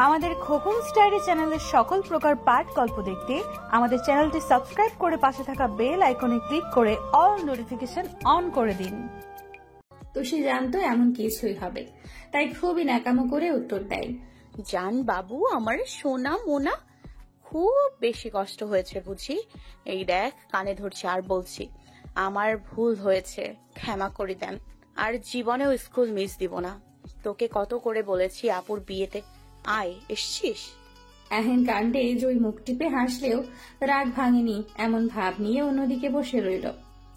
আমাদের খোকন স্টাইরি চ্যানেলের সকল প্রকার পাঠ গল্প দেখতে আমাদের চ্যানেলটি সাবস্ক্রাইব করে পাশে থাকা বেল আইকনে ক্লিক করে অল নোটিফিকেশন অন করে দিন। তুষি জানতো এমন কিছুই হবে, তাই খুবই ন্যাকামো করে উত্তর দেয়, জান বাবু আমার সোনা মোনা, খুব বেশি কষ্ট হয়েছে বুঝি। এই দেখ কানে ধরছি আর বলছি, আমার ভুল হয়েছে, ক্ষমা করে দেন। আর জীবনেও স্কুল মিস দিব না। তোকে কত করে বলেছি আপুর বিয়েতে আয়, এসছিস? এহেন কাণ্ডে জয় মুখ টিপে হাসলেও রাগ ভাঙেনি, এমন ভাব নিয়ে অন্যদিকে বসে রইল।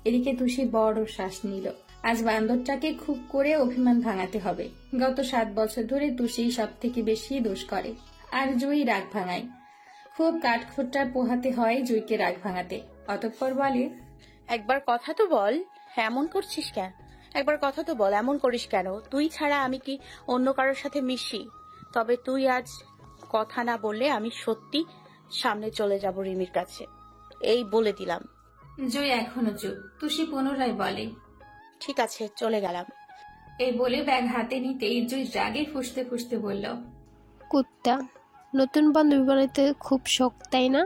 এদিকে তুষি বড় শ্বাস নিল। আজ বান্দরটাকে খুব করে অভিমান ভাঙাতে হবে। গত 7 বছর ধরে তুষি সব থেকে বেশি দোষ করে, আর জয়ী রাগ ভাঙায়। খুব কাঠখোট্টা পোহাতে হয় জয়কে রাগ ভাঙাতে। অতঃপর বলে, একবার কথা তো বল, এমন করছিস কেন? একবার কথা তো বল, এমন করিস কেন? তুই ছাড়া আমি কি অন্য কারোর সাথে মিশি? তবে তুই আজ কথা না বললে আমি সত্যি সামনে চলে যাব রিমির কাছে, এই বলে দিলাম। জয় এখনো চুপ। তুষি পুনরায় বলে, ঠিক আছে, চলে গেলাম। এই বলে ব্যাগ হাতে নিতেই জয় রাগে ফুঁসতে ফুঁসতে বলল, কুত্তা, নতুন বান্ধবী বানাইতে খুব শখ তাই না?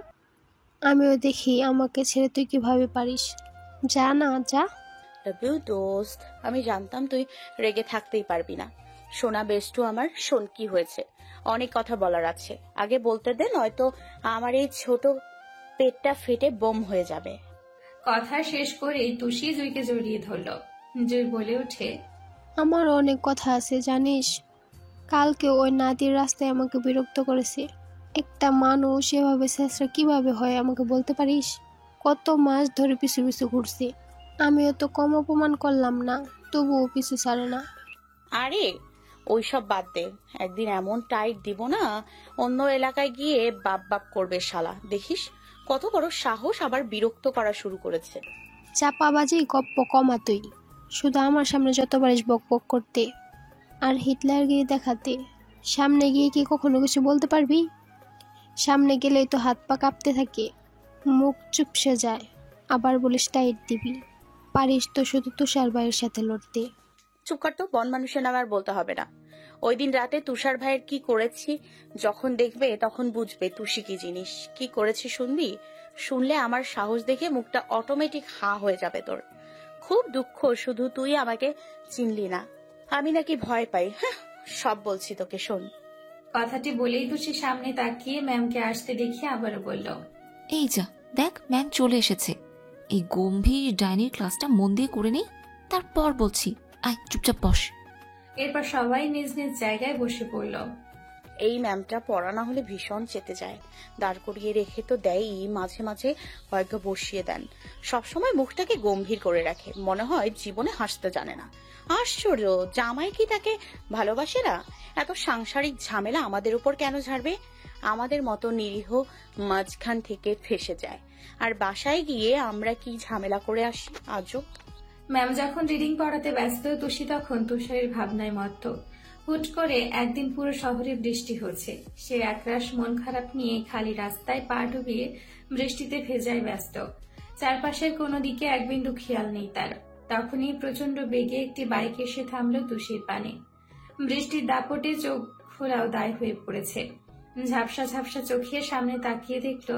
আমিও দেখি আমাকে ছেড়ে তুই কিভাবে পারিস। যা না যা। লাভ ইউ দোস্ত, আমি জানতাম তুই রেগে থাকতেই পারবি না। সোনা বেস্টু আমার, শোন কি হয়েছে, অনেক কথা বলার আছে, আগে বলতে দে, নয়তো আমার এই ছোট পেটটা ফেটে বোম হয়ে যাবে। কথা শেষ করে তুষি জয়কে জড়িয়ে ধরল। জয় বলে ওঠে, আমারও অনেক কথা আছে জানিস। কালকে ওই নাদির রাস্তায় আমাকে বিরক্ত করেছে। একটা মানুষ এভাবে শেষরা কিভাবে হয় আমাকে বলতে পারিস? কত মাস ধরে পিছু পিছু ঘুরছে, আমিও তো কম অপমান করলাম না, তবুও পিছু ছাড়ে না। আরে ওইসব বাদ দে, একদিন এমন টাইট দিব না, অন্য এলাকায় গিয়ে বাপ বাপ করবে শালা, দেখিস কত বড় সাহস, আবার বিরক্ত করা শুরু করেছে। চাপাবাজি গপ্প কমা তুই, শুধু আমার সামনে যত পারিস বক বক করতে আর হিটলার গিয়ে দেখাতে। সামনে গিয়ে কি কখনো কিছু বলতে পারবি? সামনে গেলেই তো হাত পা কাঁপতে থাকে, মুখ চুপসে যায়, আবার বলিস টাইট দিবি। পারিস তো শুধু তুষার ভাইয়ের সাথে লড়তে। চুপ কর তো, বন মানুষের নাম আর বলতে হবে না। ওই দিন রাতে তুষার ভাইয়ের কি করেছি যখন দেখবে তখন বুঝবে তুষি কি জিনিস। কি করেছি শুনবি? শুনলে আমার সাহস দেখে মুখটা অটোমেটিক হাঁ হয়ে যাবে তোর। খুব দুঃখ, শুধু তুই আমাকে চিনলি না, আমি নাকি ভয় পাই। হ্যাঁ, সব বলছি তোকে, শোন। কথাটি বলেই তুষি সামনে তাকিয়ে ম্যামকে আসতে দেখে আবারও বলল, এই যা দেখ, ম্যাম চলে এসেছে। এই গম্ভীর ডাইনির ক্লাসটা মন দিয়ে করে নেই, তারপর বলছি। আয় চুপচাপ বস। এরপর সবাই নিজ নিজ জায়গায় বসে পড়ল। এই ম্যামটা পড়া না হলে ভীষণ চেতে যায়, দাঁড় করিয়ে রেখে তো দেয়ই, মাঝে মাঝে হয়তো বসিয়ে দেন। সবসময় মুখটাকে গম্ভীর করে রাখে, মনে হয় জীবনে হাসতে জানে না। আশ্চর্য, জামাই কি তাকে ভালোবাসে না? এত সাংসারিক ঝামেলা আমাদের উপর কেন ঝাড়বে? আমাদের মতো নিরীহ মাঝখান থেকে ফেসে যায়, আর বাসায় গিয়ে আমরা কি ঝামেলা করে আসি আজও। ম্যাম যখন রিডিং পড়াতে ব্যস্ত, তুষি তখন তুষারের ভাবনায় মত্ত। হুট করে একদিন পুরো শহরে বৃষ্টি হচ্ছে। সে একরাশ মন খারাপ নিয়ে খালি রাস্তায় পা ডুবিয়ে বৃষ্টিতে ভেজায় ব্যস্ত। চারপাশের কোনো দিকে এক বিন্দু খেয়াল নেই তার। তখনই প্রচন্ড বেগে একটি বাইক এসে থামল তুষির পানে। বৃষ্টির দাপটে চোখ খোলাও দায় হয়ে পড়েছে। ঝাপসা ঝাপসা চোখে সামনে তাকিয়ে দেখল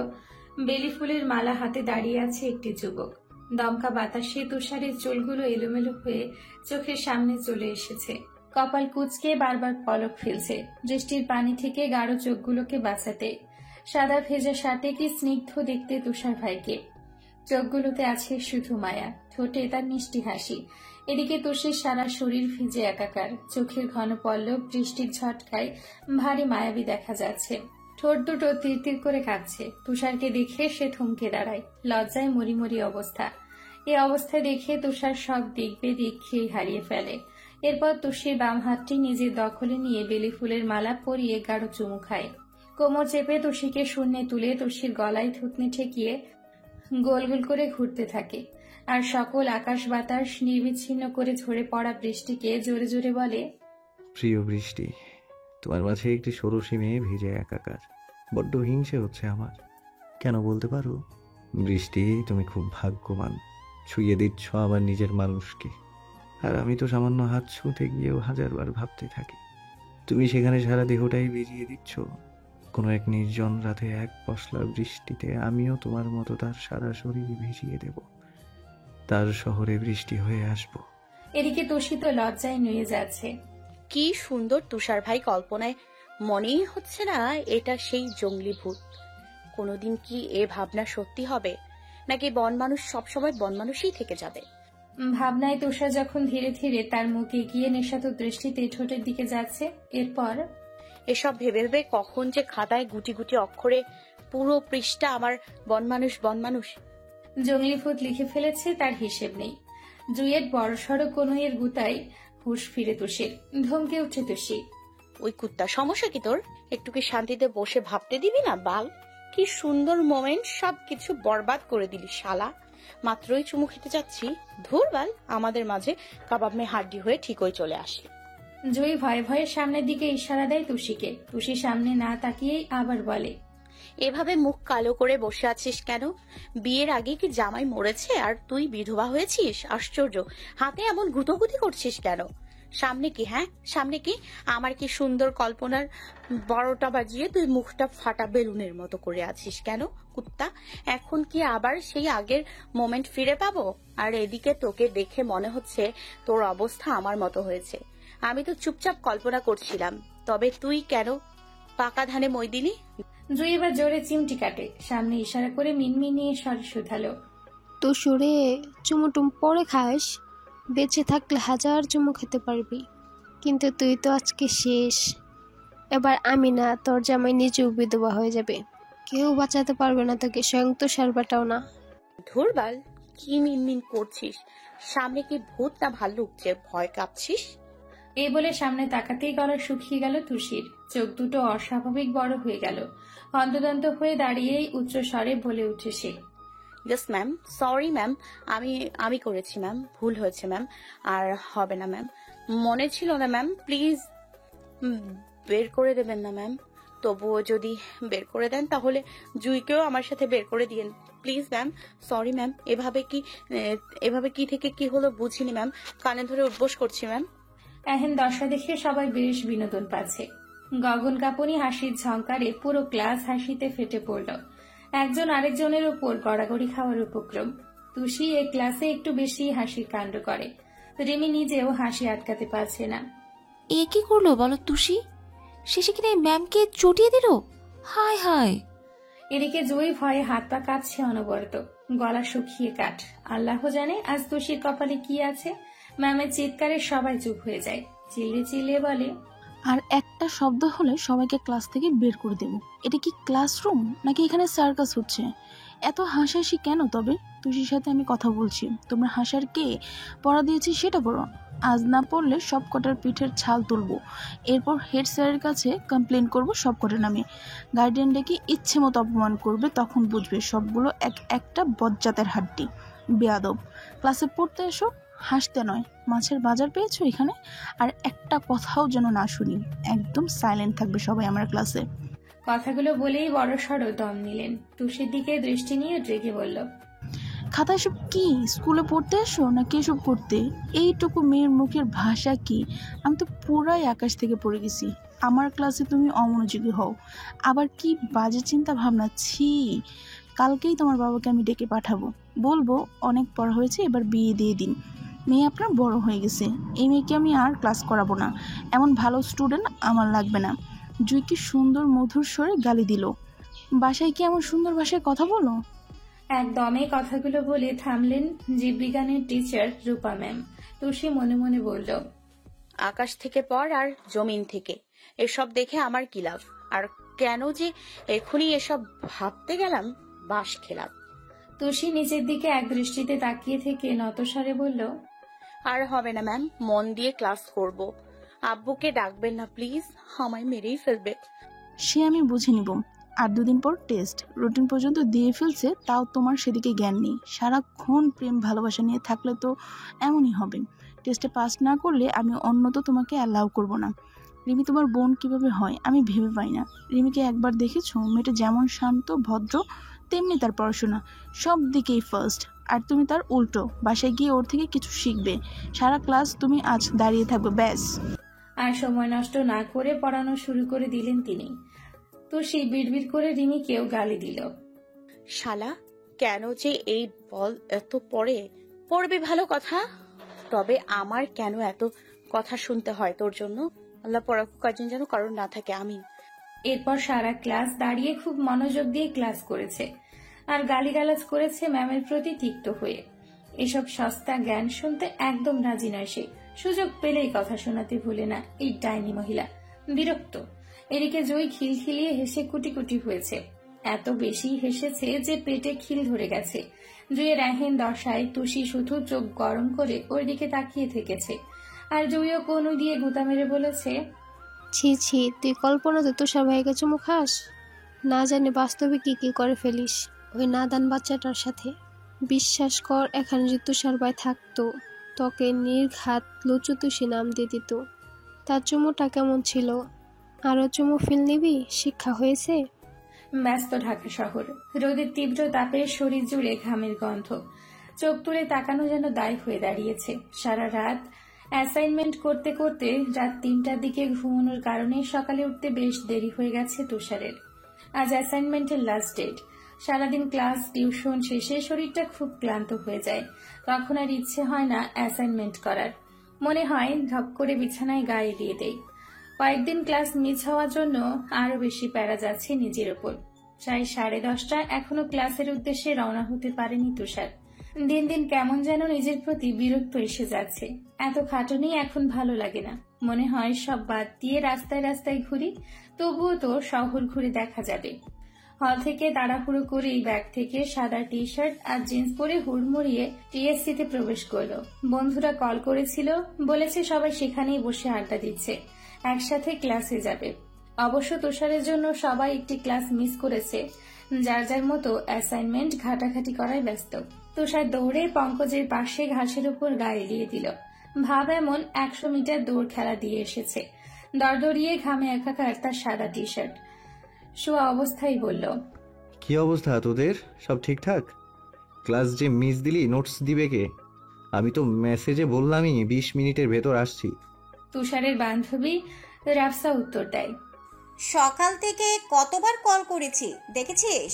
বেলি ফুলের মালা হাতে দাঁড়িয়ে আছে একটি যুবক। দমকা বাতাসে তুষারের চুলগুলো এলোমেলো হয়ে চোখের সামনে চলে এসেছে। কপাল কুঁচকে বারবার পলক ফেলছে বৃষ্টির পানি থেকে গাঢ় চোখগুলোকে বাঁচাতে। সাদা ভেজা শার্টে কি স্নিগ্ধ দেখতে তুষার ভাইকে। চোখগুলোতে আছে শুধু মায়া, ঠোঁটে তার মিষ্টি হাসি। এদিকে তুষির সারা শরীর ভিজে একাকার, চোখের ঘন পল্লব বৃষ্টির ঝটকায় ভারী মায়াবী দেখা যাচ্ছে। ঠোঁট দুটো তিরতির করে কাঁপছে। তুষারকে দেখে সে থমকে দাঁড়ায়, লজ্জায় মরিমরি অবস্থা। এই অবস্থায় দেখে তুষার সব দিক বেদিক খেয়ে হারিয়ে ফেলে। এরপর তুষির বাম হাতটি নিজের দখলে নিয়ে বেলি ফুলের মালা পরিয়ে গাঢ় চুমু খায়। কোমর চেপে তুষিকে শূন্যে তুলে তুষির গলায় থুতনি ঠেকিয়ে গোল গোল করে ঘুরতে থাকে, আর সকল আকাশ বাতাস নির্বিচ্ছিন্ন করে ঝরে পড়া বৃষ্টিকে জোরে জোরে বলে, প্রিয় বৃষ্টি, তোমার মাঝে একটি ষোড়শী মেয়ে ভিজে একাকার, বড্ড হিংসে হচ্ছে আমার। কেন বলতে পারো? বৃষ্টি, তুমি খুব ভাগ্যবান, ছুঁয়ে দিচ্ছ আমার নিজের মানুষকে, আর আমি তো সামান্য হাত ছুঁতে গিয়েও হাজারবার ভাবতে থাকি তুমি সেখানে সারা দেহটাই ভিজিয়ে দিচ্ছ। কোনো এক নির্জন রাতে এক পশলা বৃষ্টিতে আমিও তোমার মতো তার সারা শরীর ভিজিয়ে দেব। তার শহরে বৃষ্টি হয়ে আসবো। এদিকে তোষিত লজ্জায় নুয়ে যাচ্ছে। কি সুন্দর তুষার ভাই, কল্পনায় মনেই হচ্ছে না এটা সেই জঙ্গলি ভূত। কোনোদিন কি এ ভাবনা সত্যি হবে, নাকি বন মানুষ সবসময় বন মানুষই থেকে যাবে? ভাবনায় তুষার যখন ধীরে ধীরে তার মুখ এগিয়ে নেশাতুর দৃষ্টিতে ঠোঁটের দিকে যাচ্ছে, এরপর এসব ভেবে ভেবে কখন যে খাতায় গুটি গুটি অক্ষরে পুরো পৃষ্ঠা আমার বন মানুষ বন মানুষ। জঙ্গলি ভূত লিখে ফেলেছে তার হিসেব নেই। জুয়ের বড়সড় কনুইয়ের গুতায় হুঁশ ফিরে তুষির। ধমকে উঠে তুষি। ওই কুত্তা, সমস্যা কি তোর? একটু কি শান্তিতে বসে ভাবতে দিবি না বাল? কি সুন্দর মোমেন্ট, সব কিছু বরবাদ করে দিলি শালা। মাত্রই চুমু খেতে যাচ্ছি, ধুর বাল, আমাদের মাঝে কাবাব মে হাড্ডি হয়ে ঠিকই চলে আসলি। জুই ভয়ে ভয়ে সামনের দিকে ইশারা দেয় তুষিকে। তুষি সামনে না তাকিয়েই আবার বলে, এভাবে মুখ কালো করে বসে আছিস কেন? বিয়ের আগে কি জামাই মরেছে আর তুই বিধবা হয়েছিস? আশ্চর্য, হাতে এমন গুতোগুতি করছিস কেন? সামনে কি? হ্যাঁ সামনে কি? আমার কি সুন্দর কল্পনার 12টা বাজিয়ে তুই মুখটা ফাটা বেলুনের মতো করে আছিস কেন কুত্তা? এখন কি আবার সেই আগের মোমেন্ট ফিরে পাবো? আর এদিকে তোকে দেখে মনে হচ্ছে তোর অবস্থা আমার মতো হয়েছে। আমি তো চুপচাপ কল্পনা করছিলাম, তবে তুই কেন পাকা ধানে মই দিলি? জুই এবার জোরে চিমটি কাটে। সামনে ইশারা করে মিনমিনিয়ে স্বরে শুধালো, তো সরে চুমুটুম পরে খাস, বেঁচে থাকলে হাজার চুমু খেতে পারবি, কিন্তু তুই তো আজকে শেষ। এবার আমি না, তোর জামাই নিজেও বিধবা হয়ে যাবে, কেউ বাঁচাতে পারবে না তোকে, স্বয়ং তো সারবাটাও না। ধুরবাল, কি মিনমিন করছিস? সামনে কি ভূত না ভাল্লুক যে ভয় কাঁপছিস? এই বলে সামনে তাকাতেই গলা শুকিয়ে গেল তুষির। চোখ দুটো অস্বাভাবিক বড় হয়ে গেল। হন্তদন্ত হয়ে দাঁড়িয়েই উচ্চ স্বরে বলে উঠে সে, ইয়েস ম্যাম, সরি ম্যাম, আমি করেছি ম্যাম, ভুল হয়েছে ম্যাম, আর হবে না ম্যাম, মনে ছিল না ম্যাম, প্লিজ বের করে দেবেন না ম্যাম। তবুও যদি বের করে দেন তাহলে জুইকেও আমার সাথে বের করে দিয়েন প্লিজ ম্যাম। সরি ম্যাম, এভাবে কি থেকে কি হলো বুঝিনি ম্যাম, কানে ধরে উঠবোস করছি ম্যাম। এহেন দশা দেখে সবাই বেশ বিনোদন পাচ্ছে। গগন কাঁপুনি হাসির ঝংকারে পুরো ক্লাস হাসিতে ফেটে পড়ল। একজন আরেকজনের উপর গড়াগড়ি খাওয়ার উপক্রম। তুষি এই ক্লাসে একটু বেশি হাসির কাণ্ড করে। রিমি নিজেও হাসি আটকাতে পারছে না। এ কি করলো বলো তুষি? শেষে কিনা এই ম্যামকে চটিয়ে দিল। হায় হায়। এদিকে জুই ভয়ে হাত পা কাঁপছে অনবরত, গলা শুকিয়ে কাঠ। আল্লাহ জানে আজ তুষির কপালে কি আছে। ম্যামের চিৎকারে সবাই চুপ হয়ে যায়। চিল্লিয়ে চিল্লিয়ে বলে, আর একটা শব্দ হলে সবাইকে ক্লাস থেকে বের করে দেব। এটা কি ক্লাসরুম নাকি এখানে সার্কাস হচ্ছে? এত হাসাহাসি কেন? তবে তুষির সাথে আমি কথা বলছি, তোমরা হাসার কে পড়া দিয়েছি সেটা বলো। আজ না পড়লে সব কটার পিঠের ছাল তুলবো, এরপর হেড স্যারের কাছে কমপ্লেন করব সব কটার নামে। গার্ডিয়ান ডেকে ইচ্ছে মতো অপমান করবে, তখন বুঝবে সবগুলো একটা বজ্জাতের হাড্ডি। বেয়াদব, ক্লাসে পড়তে এসো, হাসতে নয়। মাছের বাজার পেয়েছো এখানে? আর একটা কথাও যেন না শুনি, একদম সাইলেন্ট থাকবে সবাই আমার ক্লাসে। কথাগুলো বলেই বড়সড় দম নিলেন। তুষির দিকে দৃষ্টি নিয়ে রেগে বলল, খাতা এসব কি? স্কুলে পড়তে এসো নাকি এসব করতে? এইটুকু মেয়ের মুখের ভাষা কি? আমি তো পুরাই আকাশ থেকে পড়ে গেছি। আমার ক্লাসে তুমি অমনোযোগী হও, আবার কি বাজে চিন্তা ভাবনা! ছি! কালকেই তোমার বাবাকে আমি ডেকে পাঠাবো, বলবো অনেক পড়া হয়েছে, এবার বিয়ে দিয়ে দিন। মেয়ে আপনার বড় হয়ে গেছে, এই মেয়েকে আমি আর ক্লাস করাবো না, এমন ভালো স্টুডেন্ট আমার লাগবে না। জুই কি সুন্দর মধুর স্বরে গালি দিল। বাসায় কি এমন সুন্দর ভাষায় কথা বলো? একদমে কথাগুলো বলে থামলেন জীববিজ্ঞানের টিচার রূপা ম্যাম। তুষি মনে মনে বলল, আকাশ থেকে পড় আর জমিন থেকে, এসব দেখে আমার কি লাভ? আর কেন যে এখনই এসব ভাবতে গেলাম, বাস খেলাম। তুষি নিচের দিকে এক দৃষ্টিতে তাকিয়ে থেকে নতস্বরে বলল, আর হবে না ম্যাম, মন দিয়ে ক্লাস করব। আব্বুকে ডাকবেন না প্লিজ, আমায় মেরেই ফেলবে। সে আমি বুঝে নিব। আর 2 দিন পর টেস্ট, রুটিন পর্যন্ত দিয়ে ফেলছে, তাও তোমার সেদিকে জ্ঞান নেই। সারাক্ষণ প্রেম ভালোবাসা নিয়ে থাকলে তো এমনই হবে। টেস্টে পাস না করলে আমি অন্য তো তোমাকে অ্যালাউ করব না। রিমি তোমার বোন কিভাবে হয় আমি ভেবে পাই না। রিমিকে একবার দেখেছো? মেয়েটা যেমন শান্ত ভদ্র, তেমনি তার পড়াশোনা, সব দিকেই ফার্স্ট। আর তুমি তার উল্টো। বাসায় গিয়ে ওর থেকে কিছু শিখবে। সারা ক্লাস তুমি আজ দাঁড়িয়ে থাকবে ব্যাস। আর সময় নষ্ট না করে পড়ানো শুরু করে দিলেন তিনি। তুষি বিড়বিড় করে রিমিকেও গালি দিল। শালা, কেন যে এই বল এত পড়বি ভালো কথা, তবে আমার কেন এত কথা শুনতে হয় তোর জন্য? আল্লাহ পরাক কয়েকজন যেন কারণ না থাকে, আমিন। এরপর সারা ক্লাস দাঁড়িয়ে খুব মনোযোগ দিয়ে ক্লাস করেছে আর গালিগালাজ করেছে ম্যামের প্রতি তিক্ত হয়ে। এসব সস্তা জ্ঞান শুনতে একদম রাজি নয় সে। সুযোগ পেলেই কথা শোনাতে ভুলে না এই ডাইনি মহিলা। বিরক্ত। এদিকে জয়ী খিলখিলিয়ে হেসে কুটি কুটি হয়েছে। এত বেশি হেসেছে যে পেটে খিল ধরে গেছে। জুইয়ের এহেন দশায় তুষি শুধু চোখ গরম করে ওর দিকে তাকিয়ে থেকেছে। আর জুইও কনু দিয়ে গুতা মেরে বলেছে, ছি ছি, তুই কল্পনাতে তুষার ভাইকে চুমু খাস? না জানি বাস্তবে কি কি করে ফেলিস ওই নাদান বাচ্চাটার সাথে। বিশ্বাস কর, এখানে যদি তুষার ভাই থাকতো তোকে নির্ঘাত লুচু তুষি নাম দিয়ে দিত। তার চুমুটা কেমন ছিল? আরো চুমু ফিল নিবি? শিক্ষা হয়েছে? ব্যস্ত ঢাকা শহর। রোদের তীব্র তাপে শরীর জুড়ে ঘামের গন্ধ। চোখ তুলে তাকানো যেন দায় হয়ে দাঁড়িয়েছে। সারা রাত অ্যাসাইনমেন্ট করতে করতে রাত 3টার দিকে ঘুমানোর কারণে সকালে উঠতে বেশ দেরি হয়ে গেছে তুষারের। আজ অ্যাসাইনমেন্টের লাস্ট ডেট। সারাদিন ক্লাস টিউশন শেষে শরীরটা খুব ক্লান্ত হয়ে যায়। তখন আর ইচ্ছে হয় না অ্যাসাইনমেন্ট করার। মনে হয় ধপ করে বিছানায় গায়ে দিয়ে দেই। কয়েকদিন ক্লাস মিস হওয়ার জন্য আরো বেশি প্যারা যাচ্ছে নিজের ওপর। প্রায় 10:30 এখনো ক্লাসের উদ্দেশ্যে রওনা হতে পারেনি তুষার। দিন দিন কেমন যেন নিজের প্রতি বিরক্ত এসে যাচ্ছে। এত খাটুনি এখন ভালো লাগে না। মনে হয় সব বাদ দিয়ে রাস্তায় রাস্তায় ঘুরি, তবুও তো শহর ঘুরে দেখা যাবে। হল থেকে তাড়াহুড়ো করেই ব্যাগ থেকে সাদা টি শার্ট আর জিন্স পরে হুড়মুড়িয়ে টিএসসিতে প্রবেশ করলো। বন্ধুরা কল করেছিল, বলেছে সবাই সেখানেই বসে আড্ডা দিচ্ছে, একসাথে ক্লাসে যাবে। অবশ্য তুষারের জন্য সবাই একটি ক্লাস মিস করেছে। যার যার মতো অ্যাসাইনমেন্ট ঘাটাঘাটি করায় ব্যস্ত। তুষার দৌড়ে পঙ্কজের পাশে ঘাসের উপর গায়ে দিয়ে দিল। ভাব এমন 100 মিটার দৌড় খেলা দিয়ে এসেছে। দরদরিয়ে ঘামে একাকার তার সাদা টি শার্ট। শোয়া অবস্থায় বলল, কি অবস্থা তোদের? সব ঠিকঠাক? ক্লাস যে মিস দিলি, নোটস দিবে কে? আমি তো মেসেজে বললামই 20 মিনিটের ভেতর আসছি। তুষারের বান্ধবী রাফসা উত্তর দেয়, সকাল থেকে কতবার কল করেছি দেখেছিস?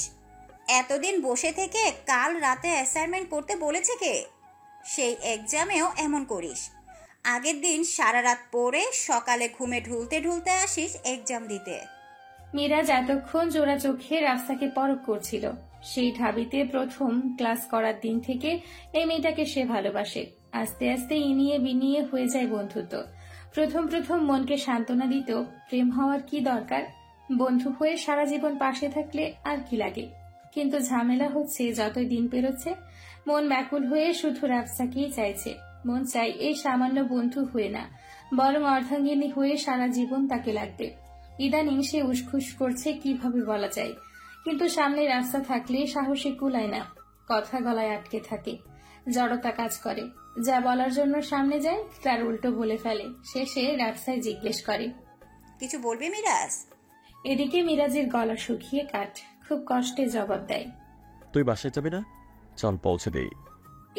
এতদিন বসে থেকে কাল রাতে অ্যাসাইনমেন্ট করতে বলেছে কে? সেই এক্সামেও এমন করিস। আগের দিন সারা রাত পড়ে সকালে ঘুমে ঢুলতে ঢুলতে আসিস এক্সাম দিতে। মিরাজ এতক্ষণ জোড়া চোখে রাফসাকে পরখ করছিল। সেই ঢাবিতে প্রথম ক্লাস করার দিন থেকে এই মেয়েটাকে সে ভালোবাসে। আস্তে আস্তে ইনিয়ে বিনিয়ে হয়ে যায় বন্ধুত্ব। প্রথম প্রথম মনকে সান্ত্বনা দিত, প্রেম হওয়ার কি দরকার, বন্ধু হয়ে সারা জীবন পাশে থাকলে আর কি লাগে। কিন্তু ঝামেলা হচ্ছে, যতই দিন পেরোচ্ছে মন ব্যাকুল হয়ে শুধু রাফসাকেই চাইছে। মন চাই এই সামান্য বন্ধু হয়ে না, বরং অর্ধাঙ্গিনী হয়ে সারা জীবন তাকে লাগবে। ইদানিং সে উসখুস করছে কিভাবে বলা যায়, কিন্তু সামনে রাস্তা থাকলে সাহসে কুলায় না। কথা গলায় আটকে থাকে, জড়তা কাজ করে। যা বলার জন্য সামনে যায় তার উল্টো বলে ফেলে। শেষে রাফসায় জিজ্ঞেস করে, কিছু বলবি মিরাজ? এদিকে মিরাজের গলা শুকিয়ে কাঠ। খুব কষ্টে জবাব দেয়, তুই বাসায় যাবি না? চল পৌঁছে দেই।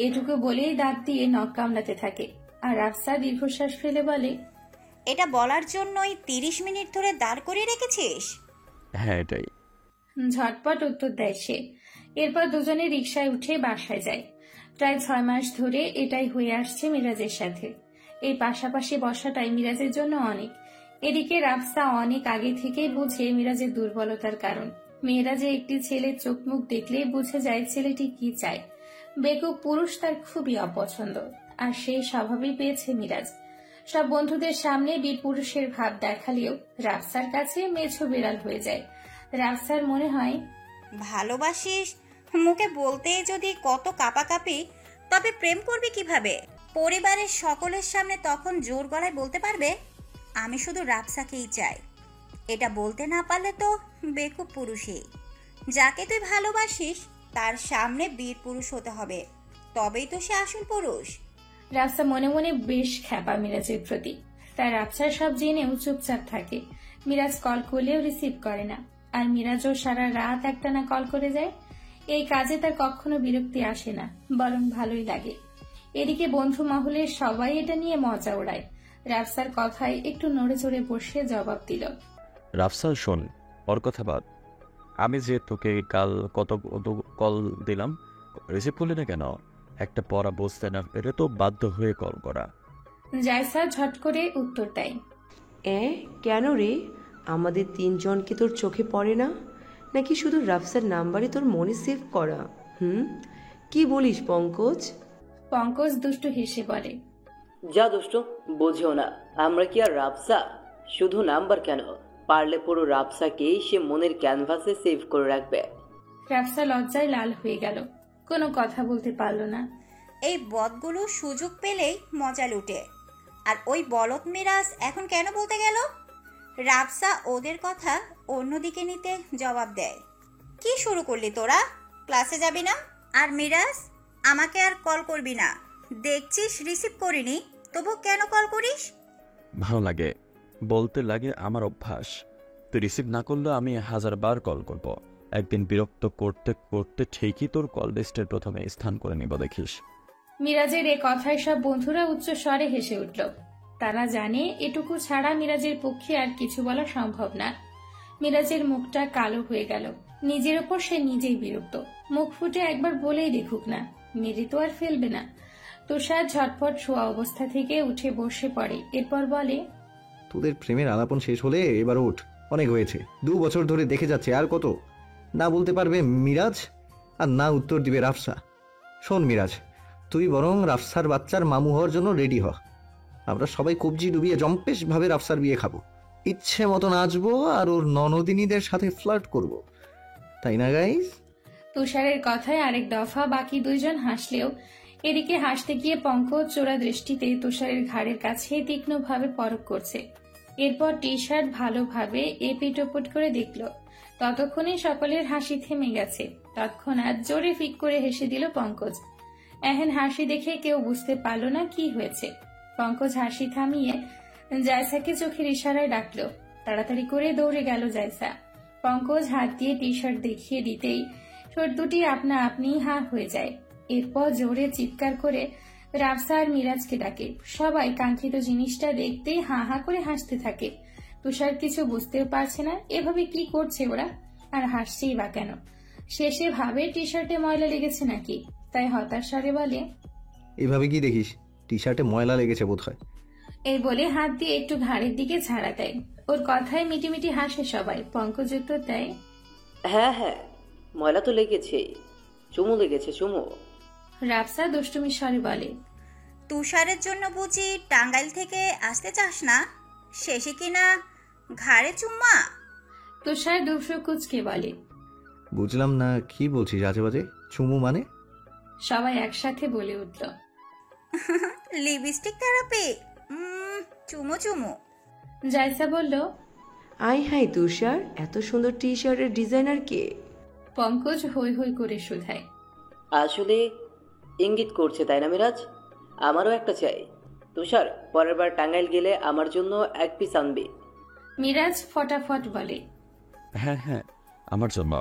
এটুকু বলেই দাঁত দিয়ে নখ কামড়াতে থাকে। আর রাফসা দীর্ঘশ্বাস ফেলে বলে, এটা বলার জন্যই 30 মিনিট ধরে দাঁড় করিয়ে রেখেছিস? হ্যাঁ এটাই। ঝটপট উত্তর দেয় সে। এরপর দুজনে রিকশায় উঠে বাসায় যায়। প্রায় 6 মাস ধরে এটাই হয়ে আসছে মিরাজের সাথে। এই পাশাপাশি বসাটাই মিরাজের জন্য অনেক। এদিকে রাফসা অনেক আগে থেকেই বুঝে মিরাজের দুর্বলতার কারণ। মেয়েরা যে একটি ছেলের চোখ মুখ দেখলেই বুঝে যায় ছেলেটি কি চায়। বেকুব পুরুষ তার খুবই অপছন্দ, আর সেই স্বভাবই পেয়েছে মিরাজ। সব বন্ধুদের সামনে বীর পুরুষের ভাব দেখালেও রাফসার কাছে মেছো বিড়াল হয়ে যায়। রাফসার মনে হয়, ভালোবাসিস মুখে বলতে যদি কত কাঁপাকাঁপি, তবে প্রেম করবি কিভাবে? পরিবারের সকলের সামনে তখন জোর গলায় বলতে পারবে আমি শুধু রাফসাকেই চাই। এটা বলতে না পারলে তো বেকুব পুরুষই। যাকে তুই ভালোবাসিস তার সামনে বীর পুরুষ হতে হবে, তবেই তো সে আসল পুরুষ। রাফসা মনে মনে বেশ খ্যাপা মিরাজের প্রতি। তার রাফসার সব জেনেও চুপচাপ থাকে। মিরাজ কল করলেও রিসিভ করে না, আর মিরাজও সারা রাত একটানা কল করে যায়। এই কাজে তার কখনো বিরক্তি আসে না, বরং ভালোই লাগে। এদিকে বন্ধু মহলের সবাই এটা নিয়ে মজা ওড়ায়। রাফসার কথায় একটু নড়ে চড়ে বসে জবাব দিল। রাফসাল শোন, ওর কথা বাদ। আমি যে তোকে কাল কত কল দিলাম, রিসিভ করলি না কেন? একটা পড়া বসতে না এটা তো বাধ্য হয়ে কল করা। জায়সা ঝট করে উত্তর দেয়। কেন রে? আমাদের তিনজন কি তোর চোখে পড়ে না? নাকি শুধু রাফসার নাম্বারই তোর মনে সেভ করা? কি বলিস পঙ্কজ? পঙ্কজ দুষ্টু হেসে বলে, যা দুষ্টু, বোঝো না আমরা কি আর রাফসা? শুধু নাম্বার কেন, পারলে পুরো রাফসাকেই সে মনের ক্যানভাসে সেভ করে রাখবে। রাফসা লজ্জায় লাল হয়ে গেল, কোনো কথা বলতে পারল না। এই বদগুলো সুযোগ পেলেই মজা লুটে। আর ওই বলদ মিরাজ এখন কেন বলতে গেল? রাফসা ওদের কথা অন্যদিকে নিতে জবাব দেয়। কি শুরু করলি তোরা? ক্লাসে যাবি না? আর মিরাজ, আমাকে আর কল করবি না। দেখছিস রিসিভ করিনি, তবু কেন কল করিস? ভালো লাগে, বলতে লাগে আমার অভ্যাস। তুই রিসিভ না করলে আমি 1000 বার কল করব। একদিন বিরক্ত করতে করতে ঠিকই তোর কল লিস্টের প্রথমে স্থান করে নিব, দেখিস। মিরাজের এ কথায় সব বন্ধুরা উচ্চ স্বরে হেসে উঠল। তারা জানে এটুকু ছাড়া মিরাজের পক্ষে আর কিছু বলা সম্ভব না। মিরাজের মুখটা কালো হয়ে গেল। নিজের ওপর সে নিজেই বিরক্ত। মুখ ফুটে একবার বলেই দেখুক না, মেরে তো আর ফেলবে না। তুষার ঝটপট শোয়া অবস্থা থেকে উঠে বসে পড়ে, এরপর বলে, তোদের প্রেমের আলাপন শেষ হলে এবার ওঠ, অনেক হয়েছে। 2 বছর ধরে দেখে যাচ্ছে, আর কত? না বলতে পারবে মিরাজ, আর না উত্তর দিবে রাফসা। শোন মিরাজ, তুই বরং রাফসার বাচ্চার মামু হওয়ার জন্য রেডি হ। আমরা সবাই কবজি ডুবিয়ে জম্পেশ ভাবে রাফসার বিয়ে খাবো, ইচ্ছে মতো নাচবো, আর ওর ননদিনীদের সাথে ফ্লার্ট করব, তাই না গাইস? তুষারের কথায় আরেক দফা বাকি দুইজন হাসলেও এদিকে হাসতে গিয়ে পঙ্কজ চোরা দৃষ্টিতে তুষারের ঘাড়ের কাছে তীক্ষ্ণভাবে পরখ করছে। এরপর টি শার্ট ভালোভাবে এপিট ওপট করে দেখল। ততক্ষণে সকলের হাসি থেমে গেছে। তৎক্ষণাৎ জোরে ফিক করে হেসে দিল পঙ্কজ। এহেন হাসি দেখে কেউ বুঝতে পারল না কি হয়েছে। পঙ্কজ হাসি থামিয়ে জায়সাকে চোখের ইশারায় ডাকল। তাড়াতাড়ি করে দৌড়ে গেল জায়সা। পঙ্কজ হাত দিয়ে টি শার্ট দেখিয়ে দিতেই ঠোঁট দুটি আপনা আপনি হা হয়ে যায়। এরপর জোরে চিৎকার করে রাফসা আর মিরাজকে ডাকে। সবাই কাঙ্ক্ষিত জিনিসটা দেখতেই হা হা করে হাসতে থাকে। তুষার কিছু বুঝতেও পারছে না এভাবে কি করছে ওরা, আর হাসছেই বা কেন। শেষে ভাবে টি শার্টে ময়লা লেগেছে নাকি, তাই হতাশ স্বরে বলে, এভাবে কি দেখিস? টি শার্টে ময়লা লেগেছে বোধ হয়। এই বলে হাত দিয়ে একটু ঘাড়ের দিকে ঝাড়া দেয়। ওর কথায় মিটিমিটি হাসে সবাই। পঙ্কজ উত্তর দেয়, হ্যাঁ, ময়লা তো লেগেছে, চুমু লেগেছে, চুমু। রাফসা দুষ্টুমি স্বরে বলে, তুষারের জন্য বুঝি টাঙ্গাইল থেকে আসতে চাস না? শেষে কিনা ঘাড়ে চুম্মা? তুষার দুশো কুচকে বলে, বুঝলাম না কি বলছিস আজে বাজে। চুমু মানে? সবাই একসাথে বলে উঠল, লিপস্টিক থেরাপি, চুমু চুমু। জায়সা বলল, আই হাই তুষার, এত সুন্দর টি শার্টের ডিজাইনার কে? পঙ্কজ হই হই করে শুধায়, আসলে ইঙ্গিত করছে তাই না মিরাজ? আমারও একটা চাই। তুষার, পরের বার টাঙ্গাইল গেলে আমার জন্য 1 পিস আনবি। মিরাজ ফটাফট বলে, হ্যাঁ, আমার জন্য।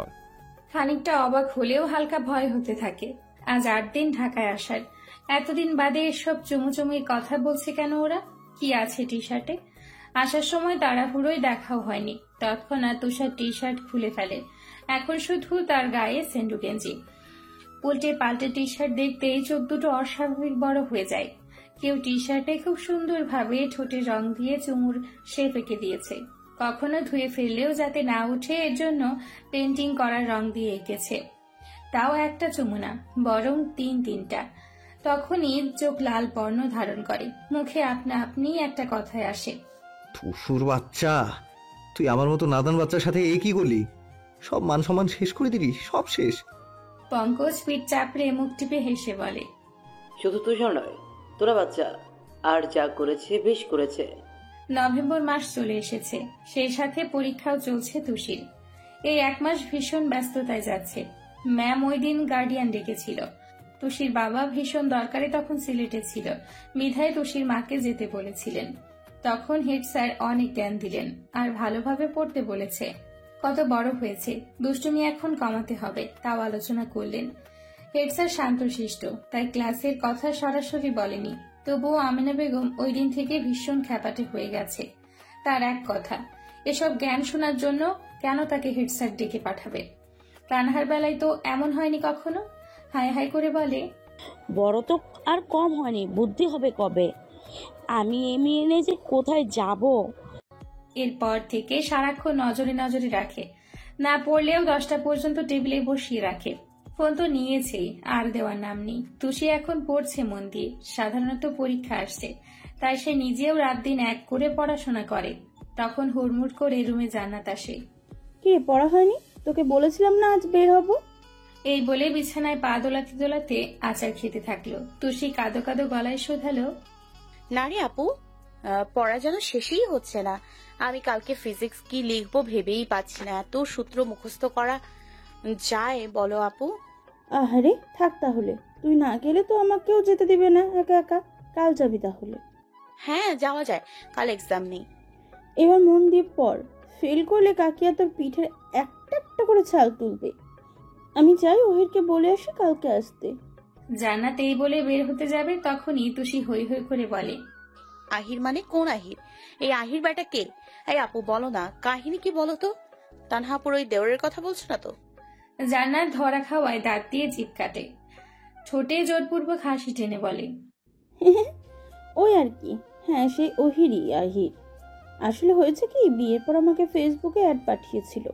খানিকটা অবাক হলেও হালকা ভয় হতে থাকে। আজ 8 দিন ঢাকায় আসার, এতদিন বাদে এসব চুমুচুমির কথা বলছে কেন ওরা? কি আছে টি শার্টে? আসার সময় তাড়াহুড়োই দেখাও হয়নি। তৎক্ষণাৎ তুষার টি শার্ট খুলে ফেলে। এখন শুধু তার গায়ে সেন্ডু গেঞ্জি। উল্টে পাল্টে টি শার্ট দেখতেই চোখ দুটো অস্বাভাবিক বড় হয়ে যায়। কেউ টি শার্টে খুব সুন্দরভাবে ঠোঁটে রং দিয়ে চুমুর শেপ এঁকে দিয়েছে। কখনো ধুয়ে ফেললেও যাতে না উঠে এর জন্য পেন্টিং করা রং দিয়ে এঁকেছে। তাও একটা চুমু না, বরং 3-3টা। তখনই চোখ লাল বর্ণ ধারণ করে। মুখে আপনা আপনি একটা কথায় আসে, তুষুর বাচ্চা, তুই আমার মতো নাদান বাচ্চার সাথে এই কি করলি? সব মান সম্মান শেষ করে দিলি, সব শেষ। পঙ্কজ পিঠ চাপড়ে মুখ টিপে হেসে বলে, শুধু তুষার নয়, তোরা বাচ্চা আর যা করেছে বেশ করেছে। নভেম্বর মাস চলে এসেছে, সেই সাথে পরীক্ষাও চলছে তুষির। এই 1 মাস ভীষণ ব্যস্ততায় যাচ্ছে। ম্যাম ওই দিন গার্ডিয়ান ডেকেছিল। তুষির বাবা ভীষণ দরকারে তখন সিলেটে ছিল, বিধায় তুষির মাকে যেতে বলেছিলেন। তখন হেড স্যার অনেক জ্ঞান দিলেন আর ভালোভাবে পড়তে বলেছে। কত বড় হয়েছে, দুষ্টুমি এখন কমাতে হবে, তাও আলোচনা করলেন। হেড স্যার শান্তশিষ্ট, তাই ক্লাসের কথা সরাসরি বলেনি। তবুও আমিনা বেগম ওই দিন থেকে ভীষণ খ্যাপাটে হয়ে গেছে। তার এক কথা, এসব জ্ঞান শোনার জন্য কেন তাকে হেড স্যার ডেকে পাঠাবে? কানহার বেলায় তো এমন হয়নি কখনো। হাই হাই করে বলে, বড় তো আর কম হয়নি, বুদ্ধি হবে কবে? আমি এই মেয়ে নিয়ে যে কোথায় যাব। এরপর থেকে সারাক্ষণ নজরে নজরে রাখে, না পড়লেও 10টা পর্যন্ত টেবিলে বসিয়ে রাখে। ফোন তো নিয়েছেই, আর দেওয়ার নাম নেই। তুষি এখন পড়ছে মন দিয়ে, সাধারণত পরীক্ষা আসছে, তাই সে নিজেও রাত দিন এক করে পড়াশোনা করে। তখন হুড়মুড় করে রুমে জান্নাত আসে। কি রে, পড়া হয়নি? তোকে বলেছিলাম না আজ বের হব। এই বলে বিছানায় পা দোলাতে দোলাতে আচার খেতে থাকলো। তুষি কাঁদো কাঁদো গলায় শোধালো, না রে আপু, পড়া যেন শেষই হচ্ছে না। আমি কালকে ফিজিক্স কি লিখবো ভেবেই পাচ্ছি না। এত সূত্র মুখস্থ করা যায় বলো আপু? আহারে থাক তাহলে, তুই না গেলে তো আমাকেও যেতে দিবে না একা একা। কাল যাবি তাহলে? হ্যাঁ যাওয়া যায়, কাল এক্সাম নেই। এবার মন দিয়ে পড়, ফেল করলে কাকিয়া তোর পিঠের একটা একটা করে ছাল তুলবে। আমি চাই ওহিরকে বলে আসি কালকে আসতে। জান্নাত এই বলে বের হতে যাবে, তখনই তুষি হই হই করে বলে, আহির মানে কোন আহির? এই আহির বেটা কে? এই আপু বলো না, কাহিনী কি বলো তো? তানহাপুর ওই দেওরের কথা বলছো না তো? জান্নাত ধরা খাওয়ায় দাঁত দিয়ে জিভ কাটে, ঠোঁটে জোরপূর্বক হাসি টেনে বলে, ওই আর কি। হ্যাঁ, সেই ওহিরই আহির। আসলে হয়েছে কি, বিয়ের পর আমাকে ফেসবুকে অ্যাড পাঠিয়েছিল,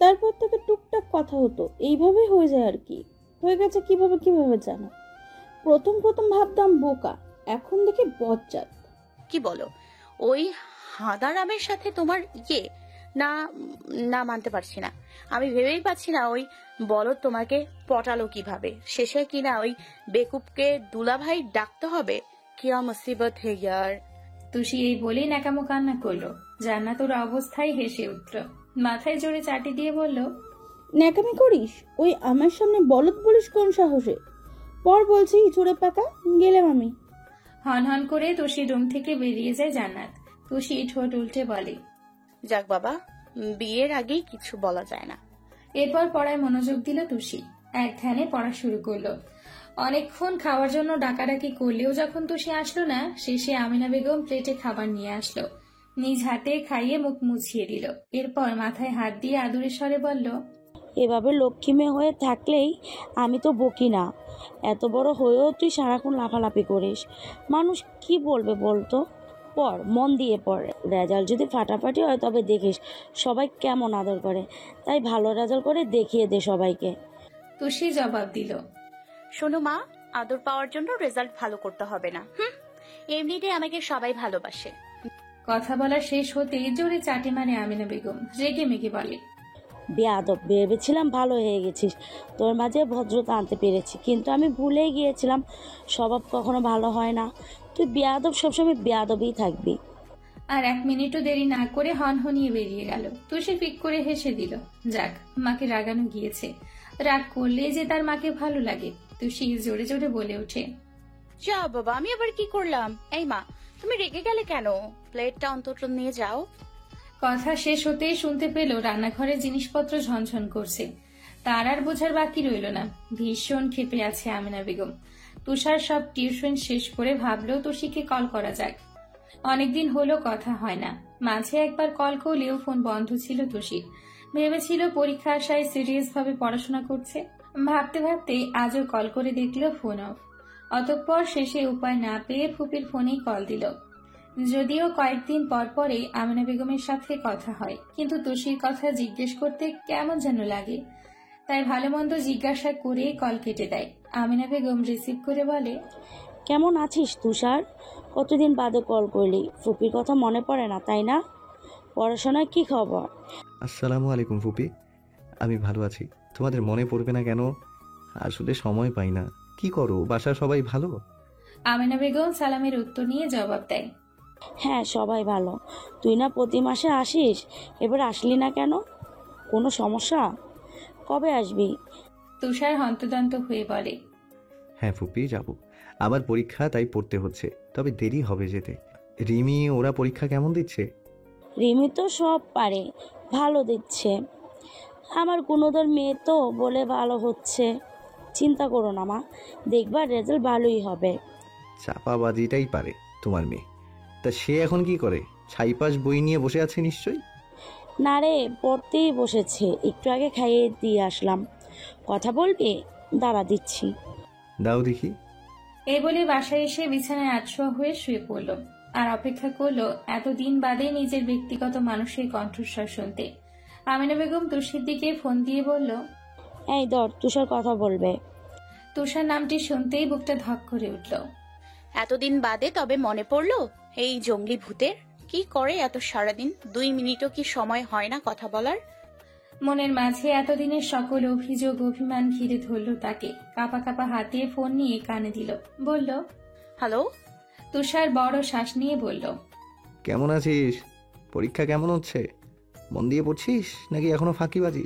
তারপর থেকে টুকটাক কথা হতো, এইভাবে হয়ে যায় আর কি। হয়ে গেছে কিভাবে কিভাবে জানো? প্রথম প্রথম ভাবতাম বোকা, এখন দেখি বজ্জাত। কি বলো? ওই হাঁদারামের সাথে তোমার না না মানতে পারছি না। আমি ভেবেই পাচ্ছি না ওই বলো তোমাকে পটালো কিভাবে। শেষে কিনা ওই বেকুবকে দুলাভাই ডাকতে হবে। কিয়া মুসিবত হে ইয়ার। তুষি এই বলেই ন্যাকামো কান্না করলো। জান্নাত ওর অবস্থায় হেসে উঠল, মাথায় জোরে চাটি দিয়ে বলল, ন্যাকামি করিস? ওই আমার সামনে বলদ বলিস কোন সাহসে? পর বলছি চোরে পাকা, গেলাম আমি। হন হন করে তুষির রুম থেকে বেরিয়ে যায় জান্নাত। তুষি ঠোঁট উল্টে বলে, যাক বাবা, বিয়ের আগেই কিছু বলা যায় না। এরপর পড়ায় মনোযোগ দিল তুষি। এক ধ্যানে পড়া শুরু করলো। অনেকক্ষণ খাওয়ার জন্য ডাকাডাকি করলেও যখন তুষি আসলো না, শেষে আমিনা বেগম প্লেটে খাবার নিয়ে আসলো। নিজ হাতে খাইয়ে মুখ মুছিয়ে দিল। এরপর মাথায় হাত দিয়ে আদুরে স্বরে বলল, এভাবে লক্ষ্মী মেয়ে হয়ে থাকলেই আমি তো বকি না। এত বড় হয়েও তুই সারাক্ষণ লাফালাফি করিস, মানুষ কি বলবে বলতো? পড়, মন দিয়ে পড়। রেজাল্ট যদি ফাটাফাটি হয় তবে দেখিস সবাই কেমন আদর করে। তাই ভালো রেজাল্ট করে দেখিয়ে দে সবাইকে। তুষি জবাব দিল, শোনো মা, আদর পাওয়ার জন্য রেজাল্ট ভালো করতে হবে না। এমনিতে আমাকে সবাই ভালোবাসে। কথা বলা শেষ হতেই জোরে চাটি মারে আমিনা বেগম। রেগে মেগে বলে, বেয়াদব, ভেবেছিলাম ভালো হয়ে গেছিস, তোর মাঝে ভদ্রতা আনতে পেরেছি, কিন্তু আমি ভুলেই গিয়েছিলাম স্বভাব কখনো ভালো হয় না। তুই বেয়াদব, সবসময় বেয়াদবই থাকবি। আর 1 মিনিটও দেরি না করে হনহনিয়ে বেরিয়ে গেল। তুষি ফিক করে হেসে দিল। যাক, মাকে রাগানো গিয়েছে। রাগ করলে যে তার মাকে ভালো লাগে। তুষি জোরে জোরে বলে ওঠে, যা বাবা, আমি আবার কি করলাম? এই মা, তুমি রেগে গেলে কেন? প্লেটটা অন্তত নিয়ে যাও। কথা শেষ হতেই শুনতে পেল রান্নাঘরের জিনিসপত্র ঝনঝন করছে। তার আর বোঝার বাকি রইল না। ভীষণ ক্ষেপে আছে আমিনা বেগম। তুষার সব টিউশন শেষ করে ভাবলো তুষিকে কল করা যাক। অনেকদিন হলো কথা হয় না। মাঝে একবার কল করলেও ফোন বন্ধ ছিল তুষি। ভেবেছিল পরীক্ষা আশায় সিরিয়াস ভাবে পড়াশোনা করছে। ভাবতে ভাবতে আজও কল করে দেখলো ফোন অফ। অতঃপর শেষে উপায় না পেয়ে ফুপির ফোনেই কল দিল। যদিও কয়েকদিন পর পরে আমিনা বেগমের সাথে কথা হয়, কিন্তু তুষির কথা জিজ্ঞেস করতে কেমন যেন লাগে। তাই ভালো মন্দ জিজ্ঞাসা করে কল কেটে দেয়। আমিনা বেগম রিসিভ করে বলে, কেমন আছিস তুষার? কতদিন বাদে কল করলি, ফুপির কথা মনে পড়ে না তাই না? পড়াশোনার কি খবর? আসসালামু আলাইকুম ফুপি, আমি ভালো আছি। তোমাদের মনে পড়বে না কেন? আসলে সময় পাই না। কি করো, বাসার সবাই ভালো? আমিনা বেগম সালামের উত্তর নিয়ে জবাব দেয়, হ্যাঁ সবাই ভালো। তুই না প্রতি মাসে আসিস, এবার আসলি না কেন? কোনো সমস্যা? কবে আসবি? তুষার হন্তদন্ত হয়ে বলে, হ্যাঁ ফুপি, যাব। আবার পরীক্ষা, তাই পড়তে হচ্ছে। তবে দেরি হবে যেতে। রিমি ওরা পরীক্ষা কেমন দিচ্ছে? রিমি তো সব পারে, ভালো দিচ্ছে। আমার গুণধর মেয়ে তো, বলে ভালো হচ্ছে। চিন্তা করো না মা, দেখবার রেজাল্ট ভালোই হবে। চাপাবাজিটাই পারে তোমার মেয়ে। তা সে এখন কি করে? ছাইপাশ বই নিয়ে বসে আছে নিশ্চয়ই। না রে, পড়তেই বসেছে, একটু আগে খাইয়ে দিয়ে আসলাম। কথা বলবি? দাঁড়া দিচ্ছি। দাও দেখি। এই বলে বাসায় এসে বিছানায় আটশোয়া হয়ে শুয়ে পড়ল আর অপেক্ষা করলো এতদিন বাদে নিজের ব্যক্তিগত মানুষের কণ্ঠস্বর শুনতে। আমিনা বেগম তুষির দিকে ফোন দিয়ে বলল, এই ধর, তুষার কথা বলবে। তুষার নামটি শুনতেই বুকটা ধক করে উঠল। এতদিন বাদে তবে মনে পড়লো এই জঙ্গলি ভূতের? কি করে এত সারাদিন? 2 মিনিটও কি সময় হয় না কথা বলার? মনের মাঝে এতদিনের সকল অভিযোগ অভিমান ঘিরে ধরল তাকে। কাঁপা কাঁপা হাতে ফোন নিয়ে কানে দিল, বলল, হ্যালো। তুষার বড় শ্বাস নিয়ে বলল, কেমন আছিস? পরীক্ষা কেমন হচ্ছে? মন দিয়ে পড়ছিস নাকি এখনো ফাঁকিবাজি?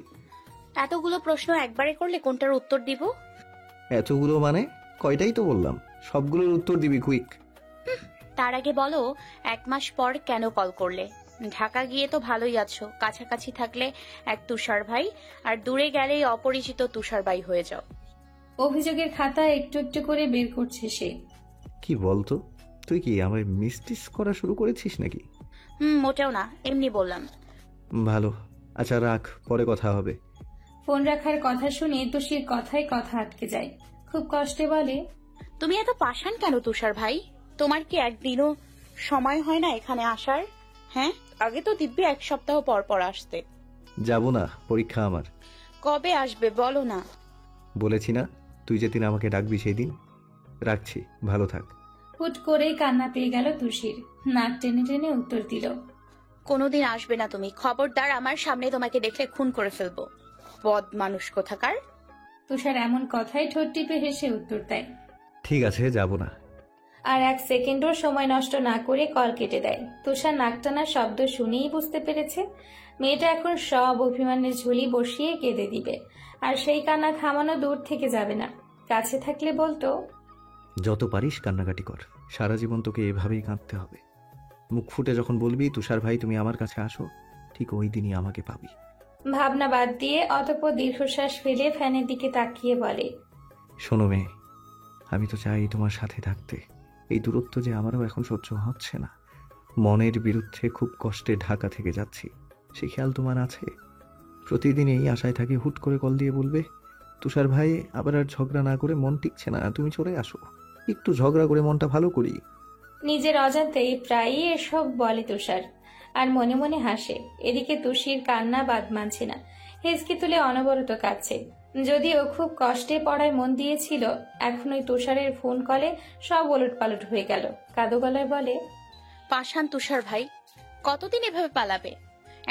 এতগুলো প্রশ্ন একবারে করলে কোনটার উত্তর দিব? এতগুলো মানে? কয়টাই তো বললাম, সবগুলোর উত্তর দিবি কুইক। তার আগে বলো, 1 মাস পর কেন কল করলে? ঢাকা গিয়ে তো ভালোই আছো, কাছাকাছি থাকলে এক তুষার ভাই, আর দূরে গেলেই অপরিচিত তুষার ভাই হয়ে যাও। অভিযোগের খাতা একটু একটু করে বের করছে সে। কি বলতো, তুই কি আমায় মিসটিস করা শুরু করেছিস নাকি? মোটেও না, এমনি বললাম। ভালো, আচ্ছা রাখ, পরে কথা হবে। ফোন রাখার কথা শুনে তুষির কথায় কথা আটকে যায়। খুব কষ্টে বলে, তুমি এত পাষাণ কেন তুষার ভাই? তোমার কি একদিনও সময় হয় না এখানে আসার? হ্যাঁ, আগে তো দিব্যি 1 সপ্তাহ পর পর আসতে। যাব না, পরীক্ষা আমার। কবে আসবে বলো না? বলেছি না, তুই যেদিন আমাকে ডাকবি সেই দিন। রাখছি, ভালো থাক। হুট করেই কান্না পেয়ে গেল তুষির। নাক টেনে টেনে উত্তর দিল, কোনোদিন আসবে না তুমি, খবরদার। আমার সামনে তোমাকে দেখলে খুন করে ফেলবো, বদ মানুষ কোথাকার। তুষার এমন কথাই ঠোঁট টিপে হেসে উত্তর দেয়। ঠিক আছে, যাব না। আর 1 সেকেন্ডও সময় নষ্ট না করে কল কেটে দেয়। তুষার নাকটানার শব্দ শুনেই বুঝতে পেরেছে মেয়েটা এখন সব অভিমানের ঝুলি বসিয়ে কেঁদে দিবে। আর সেই কান্না থামানো দূর থেকে যাবে না, কাছে থাকলে বলতো, যত পারিস কান্নাকাটি কর, সারা জীবন তোকে এভাবেই কাঁদতে হবে। মুখ ফুটে যখন বলবি তুষার ভাই তুমি আমার কাছে আসো, ঠিক ওই দিনই আমাকে পাবি। ভাবনা বাদ দিয়ে অতঃপর দীর্ঘশ্বাস ফেলে ফ্যানের দিকে তাকিয়ে বলে, শোনো মেয়ে, আমি তো চাই তোমার সাথে থাকতে। এই দূরত্ব যে আমারও এখন সহ্য হচ্ছে না। মনের বিরুদ্ধে খুব কষ্টে ঢাকা থেকে যাচ্ছি, সে খেয়াল তোমার আছে? প্রতিদিন এই আশায় থাকি হুট করে কল দিয়ে বলবে, তুষার ভাই আবার আর ঝগড়া না করে মন টিকছে না, তুমি চলে আসো, একটু ঝগড়া করে মনটা ভালো করি। নিজের অজান্তেই প্রায়ই এসব বলে তুষার, আর মনে মনে হাসে। এদিকে তুষির কান্না বাদ মানছে না, হেসকে তুলে অনবরত কাঁদছে। যদিও খুব কষ্টে পড়ায় মন দিয়েছিল, এখন ওই তুষারের ফোন কলে সব ওলটপালট হয়ে গেল। কাদো গলায় বলে, পাষাণ তুষার ভাই, কতদিন এভাবে পালাবে?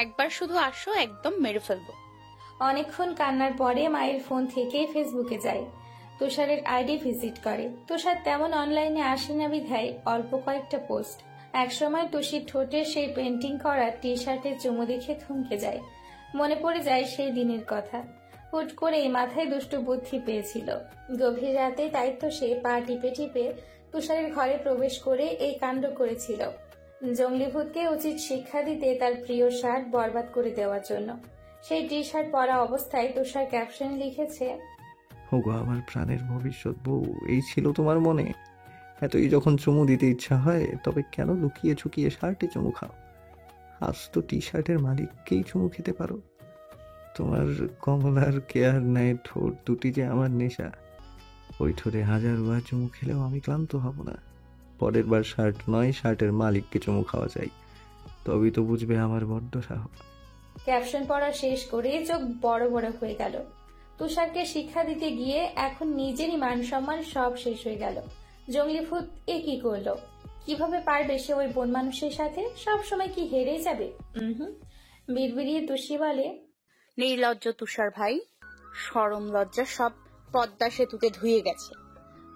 একবার শুধু আসো, একদম মেরে ফেলবো। অনেকক্ষণ কান্নার পরে মায়ের ফোন থেকে ফেসবুকে যায়, তুষারের আইডি ভিজিট করে। তুষার তেমন অনলাইনে আসে না বিধায় অল্প কয়েকটা পোস্ট। একসময় তুষির ঠোঁটে সেই পেন্টিং করা টি শার্টের চুমু দেখে থমকে যায়। মনে পড়ে যায় সেই দিনের কথা। হুট করে মাথায় দুষ্টু বুদ্ধি পেয়েছিল গভীর রাতে, তাই তো সে পা টিপে টিপে তুষারের ঘরে প্রবেশ করে এই কাণ্ড করেছিল। জঙ্গলিভূতকে উচিত শিক্ষা দিতে তার প্রিয় শার্ট বরবাদ করে দেওয়ার জন্য। সেই টি শার্ট পরা অবস্থায় তুষার ক্যাপশন লিখেছে, ওগো আমার প্রাণের ভবিষ্যৎ বউ, এই ছিল তোমার মনে? এতই যখন চুমু দিতে ইচ্ছা হয়, তবে কেন লুকিয়ে ছুকিয়ে শার্টে চুমু খাও? আজ তো টি শার্টের মালিককেই চুমু খেতে পারো। তোমার কমলার কেয়ার নেয় ঠোঁট দুটি যে আমার নেশা, ওই ঠোঁটে 1000বার চুমু খেলেও আমি ক্লান্ত হব না। পরের বার শার্ট নয়, শার্টের মালিককে চুমু খাওয়া চাই, তবেই তো বুঝবে আমার বড্ড সাহস। ক্যাপশন পড়া শেষ করে চোখ বড় বড় হয়ে গেল। তুষারকে শিক্ষা দিতে গিয়ে এখন নিজেরই মান সম্মান সব শেষ হয়ে গেল। জঙ্গলিভূত এ কি করলো? কিভাবে পারবে সে ওই বন মানুষের সাথে? সব সময় কি হেরে যাবে? বিড়বিড়িয়ে তুষি বলে, নির্লজ্জ তুষার ভাই, শরম লজ্জা সব পদ্মা সেতুতে ধুয়ে গেছে।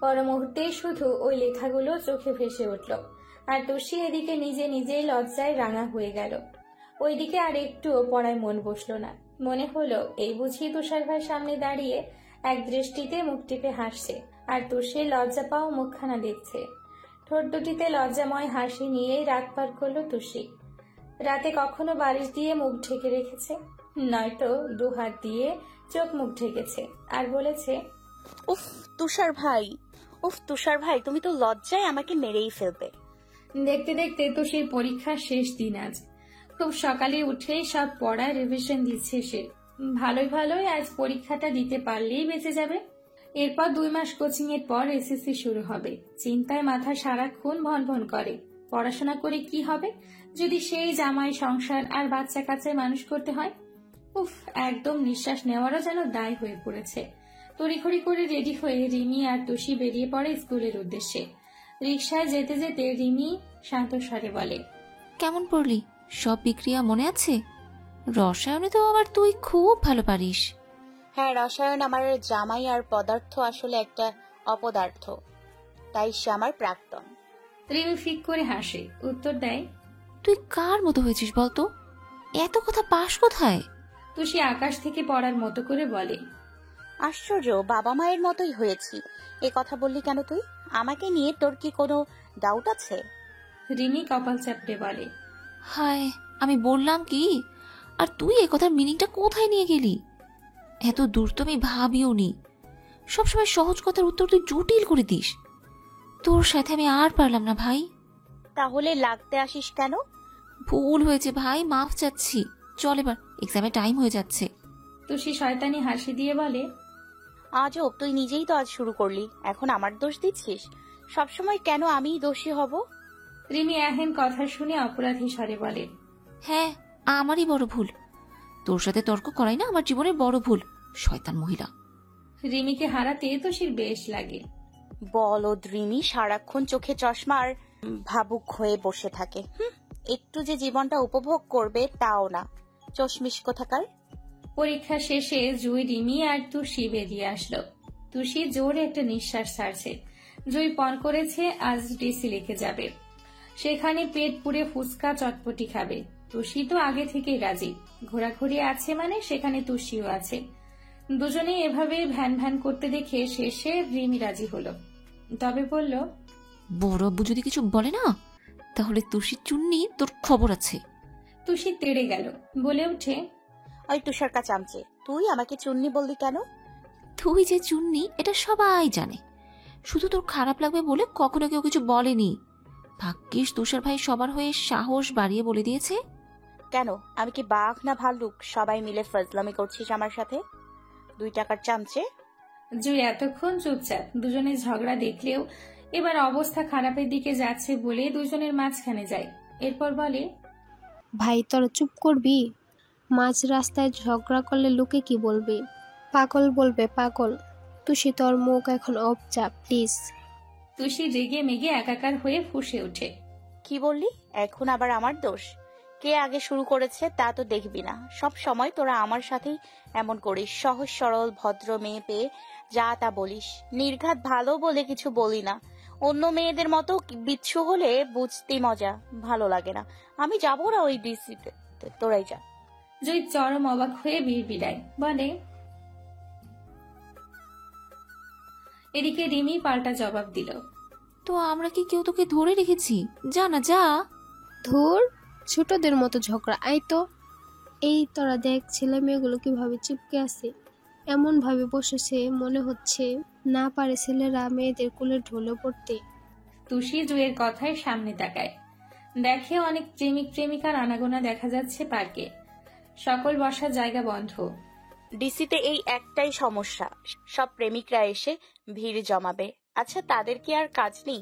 পর মুহূর্তেই শুধু ওই লেখাগুলো চোখে ভেসে উঠল, আর তুষি এদিকে নিজে নিজেই লজ্জায় রাঙা হয়ে গেল। ওইদিকে আর একটুও পড়ায় মন বসলো না। মনে হলো এই বুঝি তুষার ভাই সামনে দাঁড়িয়ে এক দৃষ্টিতে মুখ টিপে হাসছে, আর তুষির লজ্জা পাওয়া মুখখানা দেখছে। ঠোঁট দুটিতে লজ্জাময় হাসি নিয়েই রাত পার করলো তুষি। রাতে কখনো বালিশ দিয়ে মুখ ঢেকে রেখেছে, নয়তো 2 হাত দিয়ে চোখ মুখ ঢেকেছে, আর বলেছে, উফ তুষার ভাই, উফ তুষার ভাই, তুমি তো লজ্জায় আমাকে মেরেই ফেলবে। দেখতে দেখতে তুষির পরীক্ষার শেষ দিন আজ। খুব সকালে উঠেই সব পড়া রিভিশন দিচ্ছে সে। ভালোই ভালোই আজ পরীক্ষাটা দিতে পারলেই বেঁচে যাবে। এরপর 2 মাস কোচিং এর পর এসএসসি শুরু হবে। চিন্তায় মাথা সারাক্ষণ ভনভন করে। পড়াশোনা করে কি হবে যদি সেই জামাই, সংসার আর বাচ্চা কাচ্চায় মানুষ করতে হয়। উফ, একদম নিঃশ্বাস নেওয়ারও যেন দায় হয়ে পড়েছে। তড়িঘড়ি করে রেডি হয়ে রিমি আর তুষি বেরিয়ে পড়ে স্কুলের উদ্দেশ্যে। রিকশায় যেতে যেতে রিমি শান্ত স্বরে বলে, কেমন পড়লি? সব বিক্রিয়া মনে আছে? রসায়নে তো আবার তুই খুব ভালো পারিস। হ্যাঁ, রসায়ন আমার জামাই আর পদার্থ আসলে একটা অপদার্থ, তাই সে আমার প্রাক্তন। রিমি ফিক করে হাসে, উত্তর দেয়, তুই কার মতো হয়েছিস বলতো? এত কথা পাস কোথায়? তুষি আকাশ থেকে পড়ার মতো করে বলে, আশ্চর্য, বাবা মায়ের মতোই হয়েছি। এ কথা বললি কেন তুই? আমাকে নিয়ে তোর কি কোনো ডাউট আছে? রিমি কপাল চাপড়ে বলে, হায়, আমি বললাম কি? আর তুই এ কথার মিনিংটা কোথায় নিয়ে গেলি? এত দূর তো আমি ভাবিও নি। সবসময় সহজ কথার উত্তর তুই জটিল করে দিস। তোর সাথে আমি আর পারলাম না ভাই। তাহলে লাগতে আসিস কেন? ভুল হয়েছে ভাই, মাফ চাচ্ছি। চল এবার, এক্সামে টাইম হয়ে যাচ্ছে। তুষি শয়তানি হাসি দিয়ে বলে, আজব, তুই নিজেই তো আজ শুরু করলি, এখন আমার দোষ দিচ্ছিস? সবসময় কেন আমিই দোষী হব? রিমি এহেন কথা শুনে অপরাধী স্বরে বলে, হ্যাঁ, আমারই বড় ভুল। তোর সাথে তর্ক করাই না আমার জীবনের বড় ভুল, শয়তান মহিলা। রিমিকে হারাতে তুষির বেশ লাগে। বলো রিমি সারাক্ষণ চোখে চশমা আর ভাবুক হয়ে বসে থাকে। একটু যে জীবনটা উপভোগ করবে তাও না, চশমিশ কোথাকার। পরীক্ষা শেষে জুই, রিমি আর তুষি বেরিয়ে আসলো। তুষি জোরে একটা নিঃশ্বাস ছাড়ছে। জুই পণ করেছে আজ ডিসি লিখে যাবে, সেখানে পেট পুড়ে ফুচকা চটপটি খাবে। তুষি তো আগে থেকেই রাজি, ঘোরাঘুরি আছে মানে সেখানে তুষিও আছে। দুজনে এভাবে ভ্যান ভ্যান করতে দেখে শেষে রিমি রাজি হলো, তবে বলল, বড় আব্বু যদি কিছু বলে না, তাহলে তুষি চুন্নি তোর খবর আছে। তুষি তেড়ে গেল, বলে উঠে, ওই তুষারকা চামচে, তুই আমাকে চুন্নি বললি কেন? তুই যে চুন্নি এটা সবাই জানে, শুধু তোর খারাপ লাগবে বলে কখনো কেউ কিছু বলেনি। ভাগ্যিস তুষার ভাই সবার হয়ে সাহস বাড়িয়ে বলে দিয়েছে। কেন, আমি কি বাঘ না ভাল্লুক? সবাই মিলে ফজলামি করছিস আমার সাথে, 2 টাকার চামচে। জুই এতক্ষণ চুপচাপ। দুজনের ঝগড়া দেখলেও এবার অবস্থা খারাপের দিকে যাচ্ছে বলে দুজনের মাঝখানে যায়। এরপর বলে, ভাই তোরা চুপ করবি? মাঝ রাস্তায় ঝগড়া করলে লোকে কি বলবে? পাগল বলবে পাগল। তুষি তোর মুখ এখন অফ যা প্লিজ। তুষি রেগে মেগে একাকার হয়ে ফুঁসে ওঠে, কি বললি? এখন আবার আমার দোষ? কে আগে শুরু করেছে তা তো দেখবি না। সব সময় তোরা আমার সাথেই এমন করিস, সহজ সরল ভদ্র মেয়ে পেয়ে যা তা বলিস। নির্ঘাত ভালো বলে কিছু বলি না, অন্য মেয়েদের মতো বিচ্ছু হলে বুঝতে মজা, ভালো লাগে না। আমি যাবো না ওই ডিসিতে, তোরাই যা। জুই চরম অবাক হয়ে বিড়বিড়ায়, বলে, এদিকে রিমি পাল্টা জবাব দিল, তো আমরা কি কেউ তোকে ধরে রেখেছি? যা না যা। ধুর, ছোটদের মতো ঝগড়া। আই তো, এই তোরা দেখ ছেলে মেয়েগুলো কিভাবে চিপকে আছে, এমন ভাবে বসেছে মনে হচ্ছে না পারে ছেলেরা মেয়েদের কোলে ঢলে পড়তে। তুষি জুয়ের কথায় সামনে তাকায়, দেখে অনেক প্রেমিক প্রেমিকার আনাগোনা দেখা যাচ্ছে পার্কে। সকল বসার জায়গা বন্ধ। ডিসিতে এই একটাই সমস্যা, সব প্রেমিকরা এসে ভিড় জমাবে। আচ্ছা, তাদের কি আর কাজ নেই?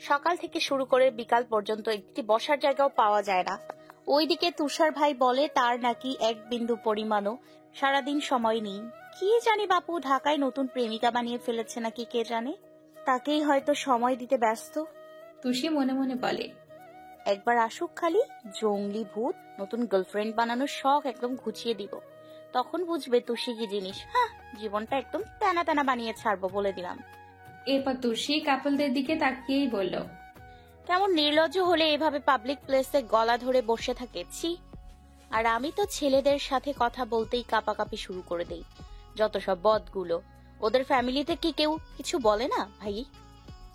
সকাল থেকে শুরু করে বিকাল পর্যন্ত একটি বসার জায়গাও পাওয়া যায় না। ওইদিকে তুষার ভাই বলে তার নাকি 1 বিন্দু পরিমাণও সারাদিন সময় নেই। কি জানি বাপু ঢাকায় নতুন প্রেমিকা বানিয়ে ফেলেছে নাকি, কে জানে। তাকেই হয়তো সময় দিতে ব্যস্ত। তুষি মনে মনে বলে, একবার আসুক খালি, জঙ্গলি ভূত, নতুন গার্লফ্রেন্ড বানানোর শখ একদম ঘুচিয়ে দিব, তখন বুঝবে তুষি কি জিনিস। হ্যাঁ, জীবনটা একদম টানা টানা বানিয়ে ছাড়বো বলে দিলাম। এরপর তুষি কাপলদের দিকে তাকিয়েই বলল, কেমন নির্লজ্জ হলে এভাবে পাবলিক প্লেসে গলা ধরে বসে থাকে, ছি। আর আমি তো ছেলেদের সাথে কথা বলতেই কাঁপাকাঁপি শুরু করে দেই। যত সব বদগুলো, ওদের ফ্যামিলিতে কি কেউ কিছু বলে না? ভাই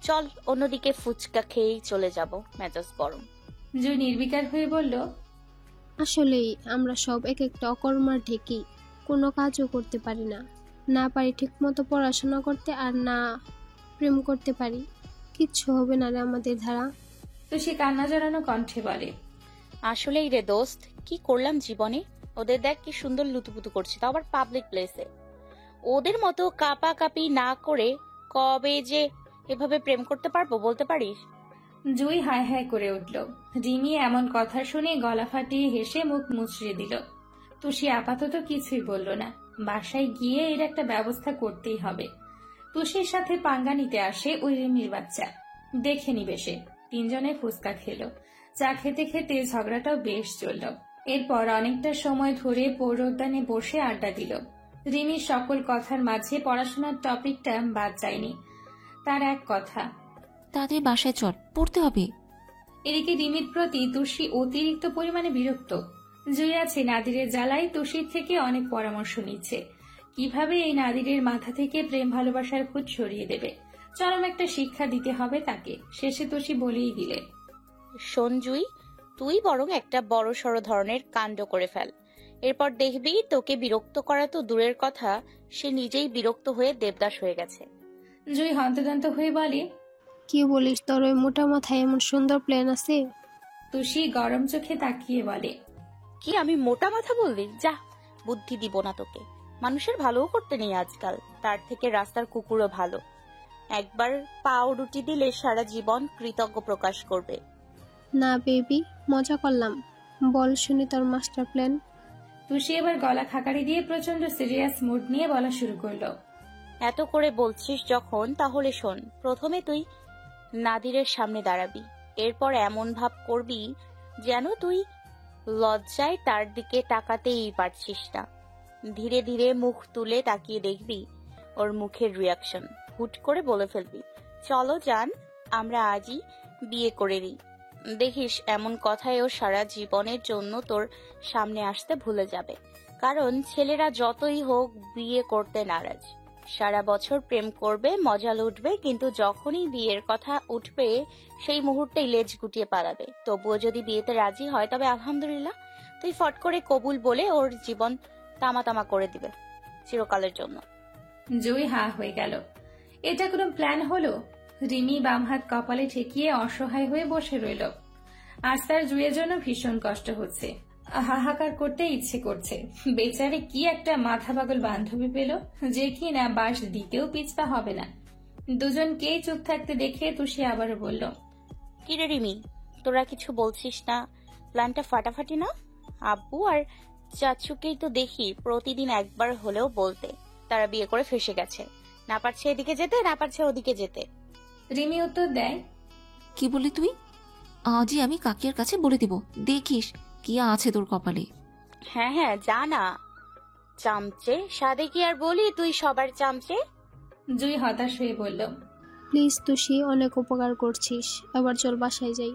চল অন্যদিকে ফুচকা খেয়েই চলে যাব, মেজাজ গরম। জুই নির্বিকার হয়ে বলল, আসলেই আমরা সব এক একটা অকর্মার ঢেকি, কোনো কাজও করতে পারি না, না পারি ঠিক মতো পড়াশোনা করতে, আর না প্রেম করতে পারি, কিচ্ছু হবে না রে আমাদের ধারা। তুষি কান্না জড়ানো কণ্ঠে বলে, আসলেই রে দোস্ত, কি করলাম জীবনে। ওদের দেখ কি সুন্দর লুতুপুতু করছে, তাও আবার পাবলিক প্লেসে। ওদের মতো কাপাকাপি না করে কবে যে এভাবে প্রেম করতে পারবো বলতে পারিস? জুই হায় হায় করে উঠল। রিমি এমন কথা শুনে গলা ফাটিয়ে হেসে মুখ মুচড়ে দিল। তুষি আপাতত কিছুই বলল না। বাসায় গিয়ে এর একটা ব্যবস্থা করতেই হবে। তুষির সাথে পাঙ্গা নিতে আসে ওই রিমির বাচ্চা। দেখে নিবে সে। তিনজনে ফুচকা খেলো। চা খেতে খেতে ঝগড়াটাও বেশ চলল। এরপর অনেকটা সময় ধরে পৌর উদ্যানে বসে আড্ডা দিল। রিমির সকল কথার মাঝে পড়াশোনার টপিকটা বাদ যায়নি। তার এক কথা, তাদের বাসায় চল, পড়তে হবে। এদিকে রিমির প্রতি তুষি অতিরিক্ত পরিমাণে বিরক্ত। জুই আছে নাদিরের জ্বালায় তুষির থেকে অনেক পরামর্শ নিচ্ছে, কিভাবে এই নাদিরের মাথা থেকে প্রেম ভালোবাসার ভূত সরিয়ে দেবে। চরম একটা শিক্ষা দিতে হবে তাকে। শেষে তুষি বলেই দিলে, শোন জুই, তুই বরং একটা বড় সড় ধরনের কাণ্ড করে ফেল। এরপর দেখবি তোকে বিরক্ত করা তো দূরের কথা, সে নিজেই বিরক্ত হয়ে দেবদাস হয়ে গেছে। জুই হন্তদন্ত হয়ে বলে, কি বলিস, তোর ওই মোটা মাথায় এমন সুন্দর প্ল্যান আছে? তুষি গরম চোখে তাকিয়ে বলে, কি আমি মোটা মাথা বললি? যা, বুদ্ধি দিব না তোকে। মানুষের ভালোও করতে নেই আজকাল, তার থেকে রাস্তার কুকুরও ভালো। একবার পাউরুটি দিলে সারা জীবন কৃতজ্ঞ প্রকাশ করবে। না বেবি, মজা করলাম, বল শুনি তোর মাস্টার প্ল্যান। তুষি এবার গলা খাকারি দিয়ে প্রচন্ড সিরিয়াস মুড নিয়ে বলা শুরু করলো। এত করে বলছিস যখন, তাহলে শোন। প্রথমে তুই নাদিরের সামনে দাঁড়াবি। এরপর এমন ভাব করবি যেন তুই লজ্জায় তার দিকে তাকাতেই পারছিস না। ধীরে ধীরে মুখ তুলে তাকিয়ে দেখবি ওর মুখের রিয়াকশন। হুট করে বলে ফেলবি, চলো যান, আমরা আজই বিয়ে করে নিই। দেখিস এমন কথায় ও সারা জীবনের জন্য তোর সামনে আসতে ভুলে যাবে। কারণ ছেলেরা যতই হোক বিয়ে করতে নারাজ। সারা বছর প্রেম করবে, মজা লুটবে, কিন্তু যখনই বিয়ের কথা উঠবে সেই মুহূর্তেই লেজ গুটিয়ে পালাবে। তবুও যদি বিয়েতে রাজি হয় তবে আলহামদুলিল্লাহ, তুই ফট করে কবুল বলে ওর জীবন তামা তামা করে দিবে চিরকালের জন্য। জুই হা হয়ে গেল। এটা কোনো প্ল্যান হলো? রিমি বাম হাত কপালে ঠেকিয়ে অসহায় হয়ে বসে রইল। আজ তার জুইয়ের জন্য ভীষণ কষ্ট হচ্ছে। হাহাকার করতে ইচ্ছে করছে। বেচারে কি একটা মাথা পাগল বান্ধবী পেল, যে কিনা বাস দিতেও পিছপা হবে না। দুজনকেই চুপ থাকতে দেখে তুষি আবারও বলল, কিরে রিমি, তোরা কিছু বলছিস না? প্ল্যানটা ফাটাফাটি না? আব্বু আর চাচুকেই তো দেখি প্রতিদিন একবার হলেও বলতে তারা বিয়ে করে ফেসে গেছে, না পারছে এদিকে যেতে, না পারছে ওদিকে যেতে। রিমি উত্তর দেয়, কি বলি তুই? আজই আমি কাকিয়ার কাছে বলে দিব, দেখিস কি আছে তোর কপালে। হ্যাঁ হ্যাঁ, যা না চামচে, সাদে কি আর বলি তুই সবার চামচে। জুই হতাশ হয়ে বলল, প্লিজ তুষি, অনেক উপকার করছিস, এবার চল বাসায় যাই।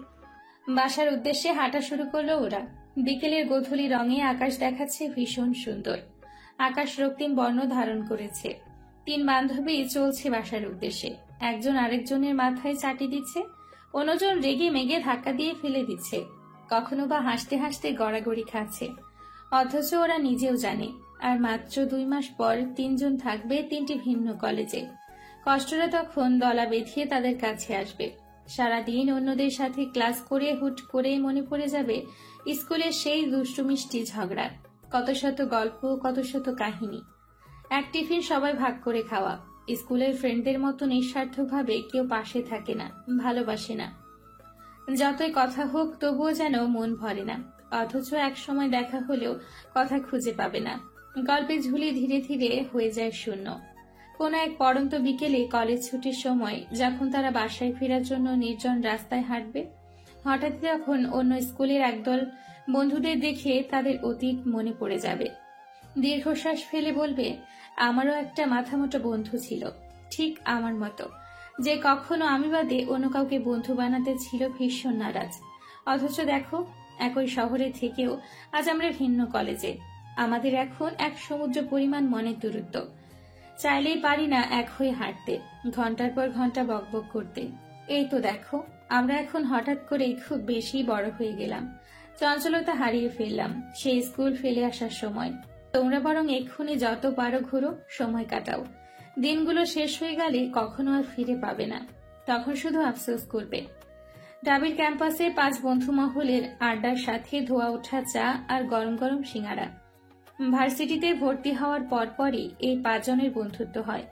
বাসার উদ্দেশ্যে হাঁটা শুরু করলো ওরা। বিকেলের গোধূলি রঙে আকাশ দেখাচ্ছে ভীষণ সুন্দর। আকাশ রক্তিম বর্ণ ধারণ করেছে। তিন বান্ধবী চলছে বাসার উদ্দেশ্যে। একজন আরেকজনের মাথায় চাটি দিচ্ছে, অন্যজন রেগে মেগে ধাক্কা দিয়ে ফেলে দিচ্ছে, কখনো বা হাসতে হাসতে গড়াগড়ি খাচ্ছে। অথচ ওরা নিজেও জানে আর মাত্র 2 মাস পর তিনজন থাকবে তিনটি ভিন্ন কলেজে। কষ্টরা তখন দলা বেঁধিয়ে তাদের কাছে আসবে। সারাদিন অন্যদের সাথে ক্লাস করে হুট করেই মনে পড়ে যাবে স্কুলের সেই দুষ্টু মিষ্টি ঝগড়া, কত শত গল্প, কত শত কাহিনী। এক টিফিন সবাই ভাগ করে খাওয়া। স্কুলের ফ্রেন্ডদের মতো নিঃস্বার্থভাবে কেউ পাশে থাকে না, ভালোবাসে না। যতই কথা হোক তবুও যেন মন ভরে না। অথচ এক সময় দেখা হলেও কথা খুঁজে পাবে না। গল্পে ঝুলি ধীরে ধীরে হয়ে যায় শূন্য। কোন এক পড়ন্ত বিকেলে কলেজ ছুটির সময় যখন তারা বাসায় ফেরার জন্য নির্জন রাস্তায় হাঁটবে, হঠাৎ তখন অন্য স্কুলের একদল বন্ধুদের দেখে তাদের অতীত মনে পড়ে যাবে। দীর্ঘশ্বাস ফেলে বলবে, আমারও একটা মাথামোটা বন্ধু ছিল, ঠিক আমার মতো, যে কখনো আমি বাদে অন্য কাউকে বন্ধু বানাতে ছিল ভীষণ নারাজ। অথচ দেখো, একই শহরে থেকেও আজ আমরা ভিন্ন কলেজে। আমাদের এখন এক সমুদ্র পরিমাণ মনের দূরত্ব। চাইলেই পারি না এক হয়ে হাঁটতে, ঘন্টার পর ঘন্টা বকবক করতে। এই তো দেখো, আমরা এখন হঠাৎ করেই খুব বেশি বড় হয়ে গেলাম। চঞ্চলতা হারিয়ে ফেললাম সেই স্কুল ফেলে আসার সময়। তোমরা বরং এক্ষুনি যত পারো ঘুরো, সময় কাটাও। দিনগুলো শেষ হয়ে গেলে কখনো আর ফিরে পাবে না, তখন শুধু আফসোস করবে। ডাবির ক্যাম্পাসে 5 বন্ধু মহলের আড্ডার সাথে ধোয়া ওঠা চা আর গরম গরম সিঙ্গারা। ভার্সিটিতে ভর্তি হওয়ার পরপরই এই 5 জনের বন্ধুত্ব হয়।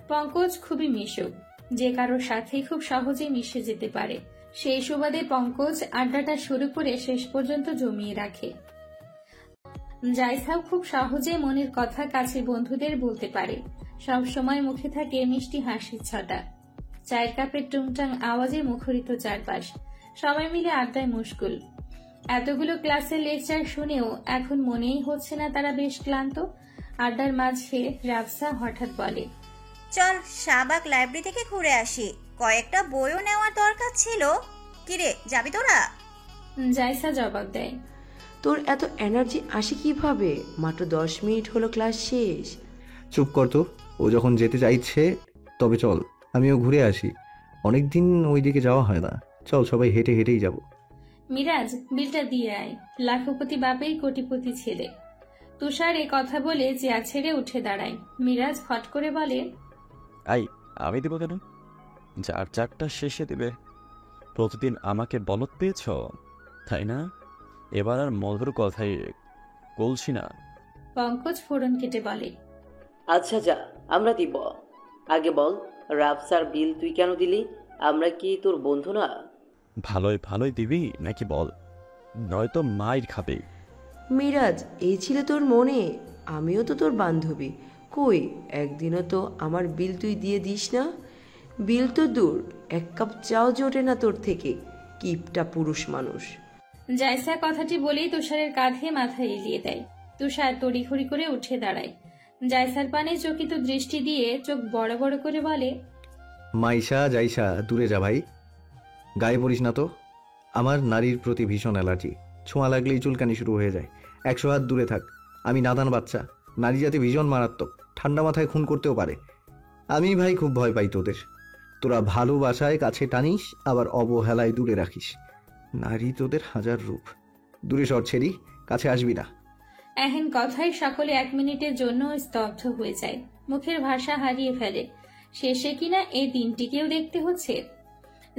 পঙ্কজ খুবই মিশুক, যে কারোর সাথেই খুব সহজে মিশে যেতে পারে। সেই সুবাদে পঙ্কজ আড্ডাটা শুরু করে শেষ পর্যন্ত জমিয়ে রাখে। জায়সাও খুব সহজে মনের কথা কাছের বন্ধুদের বলতে পারে। সব সময় মুখে থাকে মিষ্টি হাসির ছটা। চায়ের কাপের টুংটাং আওয়াজে মুখরিত চারপাশ। সবাই মিলে আড্ডায় মুশকুল। এতগুলো ক্লাসের লেকচার শুনেও এখন মনেই হচ্ছে না তারা বেশ ক্লান্ত। আড্ডার মাঝে রাফসা হঠাৎ বলে, চল শাহবাগ লাইব্রেরি থেকে ঘুরে আসি, কয়েকটা বইও নেওয়ার দরকার ছিল। কিরে, যাবি তোরা? জায়সা জবাব দেয়, তোর এত এনার্জি আসে কিভাবে? মাত্র 10 মিনিট হলো ক্লাস শেষ। চুপ কর তো, ও যখন যেতে চাইছে তবে চল, আমিও ঘুরে আসি। অনেকদিন ওইদিকে যাওয়া হয় না, চল সবাই হেঁটে হেঁটেই যাব। মিরাজ, বিলটা দিয়ে আয়, লাখপতি বাপেই কোটিপতি ছেলে। তুষার এ কথা বলে চেয়ার ছেড়ে উঠে দাঁড়ায়। মিরাজ হট করে বলে, আই, আমি দেব কেন? যার চারটা শেষে দেবে। প্রতিদিন আমাকে বলত পেয়েছ, তাই না? এবার আর মধুর কথাই বলছি না। পঙ্কজ ফোড়ন কেটে বলে, আচ্ছা যা, আমরা দিব। আগে বল, রাফসার বিল তুই কেন দিলি? আমরা কি তোর বন্ধু না? ভালোই ভালোই দিবি নাকি বল, নয়তো মাইর খাবে। মিরাজ, এই ছিল তোর মনে? আমিও তো তোর বান্ধবী। কই একদিনও তো আমার বিল তুই দিয়ে দিস না। বিল তো দূর, 1 কাপ চাও জোটে না তোর থেকে, কিপটা পুরুষ মানুষ। জায়সা কথাটি বলেই তুষারের কাঁধে মাথা এলিয়ে দেয়। তুষার তড়িঘড়ি করে উঠে দাঁড়ায়। জায়সার পানে চকিত দৃষ্টি দিয়ে চোখ বড় বড় করে বলে, মাইশা জাইসা দূরে যা ভাই, গায়ে পড়িস না তো। আমার নারীর প্রতি ভীষণ অ্যালার্জি, ছোঁয়া লাগলেই চুলকানি শুরু হয়ে যায়। 100 হাত দূরে থাক। আমি নাদান বাচ্চা, নারী জাতি ভীষণ মারাত্মক, ঠান্ডা মাথায় খুন করতেও পারে। আমি ভাই খুব ভয় পাই তোদের। তোরা ভালোবাসায় কাছে টানিস, আবার অবহেলায় দূরে রাখিস। নারী তোদের 1000 রূপ। দূরে সর ছেড়ি, কাছে আসবি না। এহেন কথায় সকলে 1 মিনিটের জন্য স্তব্ধ হয়ে যায়, মুখের ভাষা হারিয়ে ফেলে। শেষে কিনা এই দিনটিকেও দেখতে হচ্ছে।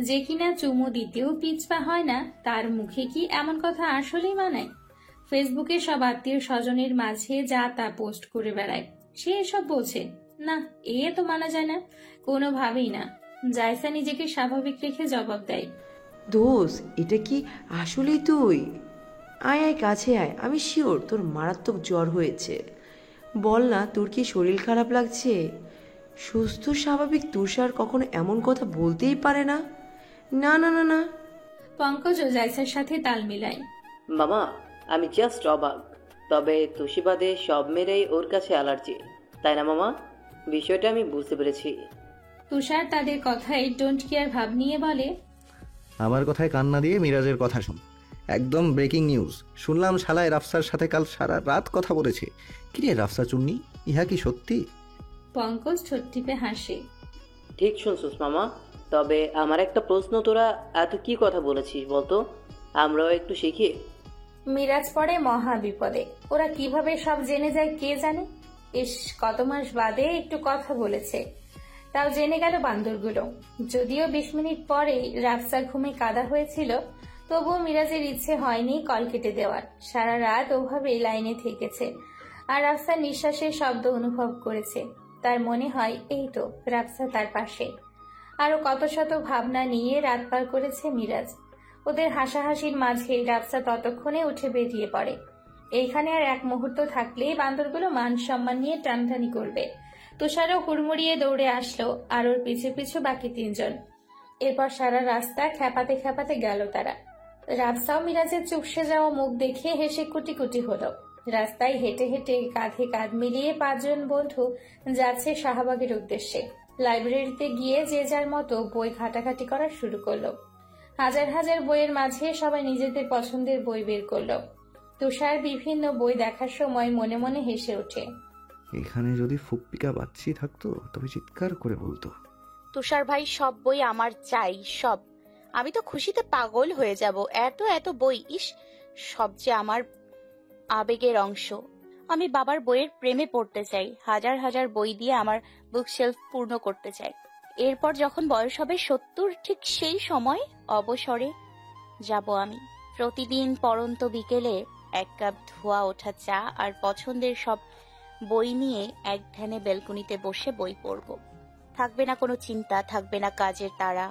যে কিনা চুমু দিতেও পিছপা হয় না, তার মুখে কি এমন কথা আসলেই মানায়? ফেসবুকে সব আত্মীয় স্বজনের মাঝে যা তা পোস্ট করে বেড়ায়, সে এসব বলছে না, এ তো মানা যায় না, কোনোভাবেই না। জায়সা নিজেকে স্বাভাবিক রেখে জবাব দেয়, দোষ, এটা কি আসলেই তুই? আয় আয় কাছে আয়, আমি শিওর তোর মারাত্মক জ্বর হয়েছে। বল না, তোর কি শরীর খারাপ লাগছে? সুস্থ স্বাভাবিক তুষার কখনো এমন কথা বলতেই পারে না। না না না না। পঙ্কজ ও জায়সার সাথে তাল মিলায়, মামা, আমি জাস্ট অবাক। তবে তুষিবাদে সব মেয়েরাই ওর কাছে অ্যালার্জি, তাই না মামা? বিষয়টা আমি বুঝতে পেরেছি। তুষার তাদের কথায় ডোন্ট কেয়ার ভাব নিয়ে বলে, আমার কথায় কান্না দিয়ে মিরাজের কথা শুন। একদম ব্রেকিং নিউজ শুনলাম, শালায় রাফসার সাথে কাল সারা রাত কথা বলেছে। কিরে রাফসা চুন্নি, ইহা কি সত্যি? পঙ্কজ ঠোঁট টিপে হাসে, ঠিক শুনছিস মামা। তবে আমার একটা প্রশ্ন, তোরা এত কি কথা বলেছিস বলতো, আমরাও একটু শিখি। মিরাজ পড়ে মহা বিপদে। ওরা কিভাবে সব জেনে যায় কে জানে। ইস, কত মাস বাদে একটু কথা বলেছে, তাও জেনে গেল বান্দরগুলো। যদিও 20 মিনিট পরেই রাফসার ঘুমে কাদা হয়েছিল, তবুও মিরাজের ইচ্ছে হয়নি কল কেটে দেওয়ার। সারা রাত ওভাবেই লাইনে থেকেছে আর রাফসার নিঃশ্বাসের শব্দ অনুভব করেছে। তার মনে হয় এই তো রাফসা তার পাশে। আরো কত শত ভাবনা নিয়ে রাত পার করেছে মিরাজ। ওদের হাসাহাসির মাঝে রাফসা ততক্ষণে উঠে বেরিয়ে পড়ে। এইখানে আর 1 মুহূর্ত থাকলেই বান্দরগুলো মান সম্মান নিয়ে টানটানি করবে। তুষারও হুড়মুড়িয়ে দৌড়ে আসলো, আর ওর পিছু পিছু বাকি 3 জন। এরপর সারা রাস্তা খ্যাপাতে খ্যাপাতে গেল তারা। রাফসাও মিরাজের চুপসে যাওয়া মুখ দেখে হেসে কুটি কুটি হলো। রাস্তায় হেঁটে হেঁটে কাঁধে কাঁধ মিলিয়ে 5 জন বন্ধু যাচ্ছে শাহবাগের উদ্দেশ্যে। লাইব্রেরিতে গিয়ে যে যার মতো বই ঘাটাঘাটি করা শুরু করলো। হাজার হাজার বইয়ের মাঝে সবাই নিজেদের পছন্দের বই বের করলো। তুষার বিভিন্ন বই দেখার সময় মনে মনে হেসে ওঠে। এখানে যদি ফুপ্পিকা বাচ্চি থাকতো তবে চিৎকার করে বলতো, তুষার ভাই সব বই আমার চাই, সব। আমি তো খুশিতে পাগল হয়ে যাব। এত এত বই, ইস, সব যে আমার আবেগের অংশ। আমি বাবার বইয়ের প্রেমে পড়তে চাই, হাজার হাজার বই দিয়ে আমার বুকশেলফ পূর্ণ করতে চাই। এরপর যখন বয়স হবে 70, ঠিক সেই সময় অবসরে যাব আমি। প্রতিদিন পড়ন্ত বিকেলে 1 কাপ ধোয়া ওঠা চা আর পছন্দের সব বই নিয়ে এক ধ্যানে বেলকুনিতে বসে বই পড়ব। থাকবে না কোনো চিন্তা, থাকবে না কাজের তাড়া,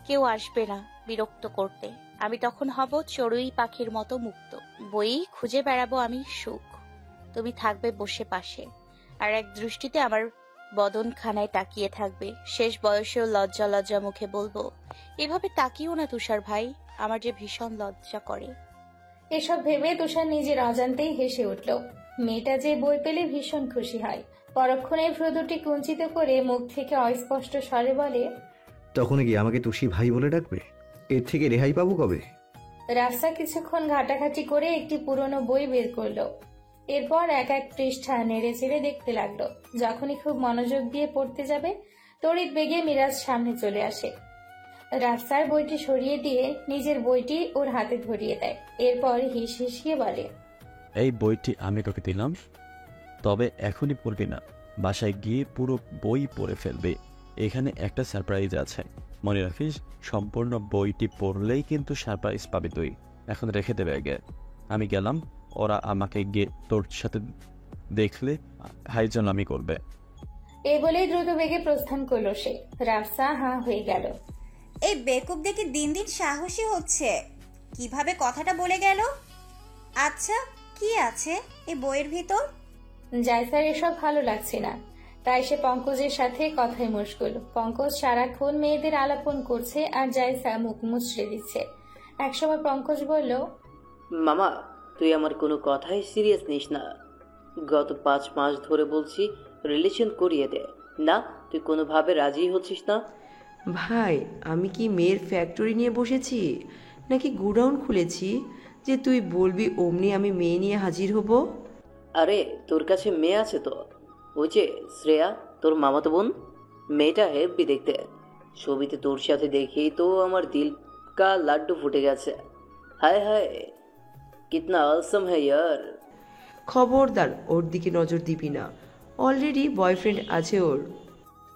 কেউ আসবে না বিরক্ত করতে। আমি তখন হব চড়ুই পাখির মতো মুক্ত। বই খুঁজে বেড়াবো আমি সুখ, তুমি থাকবে বসে পাশে, আর এক দৃষ্টিতে আমার বদনখানায় তাকিয়ে থাকবে। শেষ বয়সেও লজ্জা লজ্জা মুখে বলবো, এভাবে তাকিও না তুষার ভাই, আমার যে ভীষণ লজ্জা করে। এসব ভেবে তুষার নিজের অজান্তেই হেসে উঠল। মেয়েটা যে বই পেলে ভীষণ খুশি হয়। পরক্ষণে ভ্রু দুটি কুঞ্চিত করে মুখ থেকে অস্পষ্ট স্বরে বলে, তখন কি আমাকে তুষি ভাই বলে ডাকবে? এর থেকে রেহাই পাবো কবে? রাফসা কিছুক্ষণ ঘাটাঘাটি করে একটি পুরনো বই বের করলো। এরপর এক এক পৃষ্ঠা নেড়ে চেড়ে দেখতে লাগলো। যখনই খুব মনোযোগ দিয়ে পড়তে যাবে, তড়িৎ বেগে মিরাজ সামনে চলে আসে। রাফসার বইটি সরিয়ে দিয়ে নিজের বইটি ওর হাতে ধরিয়ে দেয়। এরপর হিস হিসিয়ে বলে, এই বইটি আমি তোকে দিলাম, তবে এখনই পড়বি না, বাসায় গিয়ে পুরো বই পড়ে ফেলবে। এখানে একটা সারপ্রাইজ আছে, মনে রাখিস, সম্পূর্ণ বইটি পড়লেই কিন্তু সারপ্রাইজ পাবি তুই। এখন রেখে দেবে আগে, আমি গেলাম। ওরা আমাকে গিয়ে তোর সাথে দেখলে হাইজলামি করবে। এই বলেই দ্রুত বেগে প্রস্থান করলো সে। রাফসা হাঁ হয়ে গেল। এই বেকুব দেখে দিন দিন সাহসী হচ্ছে, কিভাবে কথাটা বলে গেল? আচ্ছা, কি আছে এই বইয়ের ভিতর? জায়সার এসব ভালো লাগছে না, তাই সে পঙ্কজের সাথে কথায় মশগুল। পঙ্কজ সারাক্ষণ মেয়েদের আলাপন করছে আর জায়সা মুখ মুচড়ে দিচ্ছে। একসময় পঙ্কজ বলল, মামা, তুই আমার কোনো কথাই সিরিয়াস নিস না। গত 5 মাস ধরে বলছি রিলেশন করিয়ে দে, না তুই কোনোভাবে রাজি হচ্ছিস না। ভাই, আমি কি মেয়ের ফ্যাক্টরি নিয়ে বসেছি নাকি গোডাউন খুলেছি যে তুই বলবি অমনি আমি মেয়ে নিয়ে হাজির হব? আরে তোর কাছে মেয়ে আছে তো, ওই যে শ্রেয়া, তোর মামাতো বোন। মেয়েটা হেব্বি দেখতে, ছবিতে তোর সাথে দেখেই তো আমার দিল কা লাড্ডু ফুটে গেছে। হায় হায়, কিতনা অলসম হ্যায় ইয়ার। খবরদার ওর দিকে নজর দিবি না, অলরেডি বয়ফ্রেন্ড আছে ওর।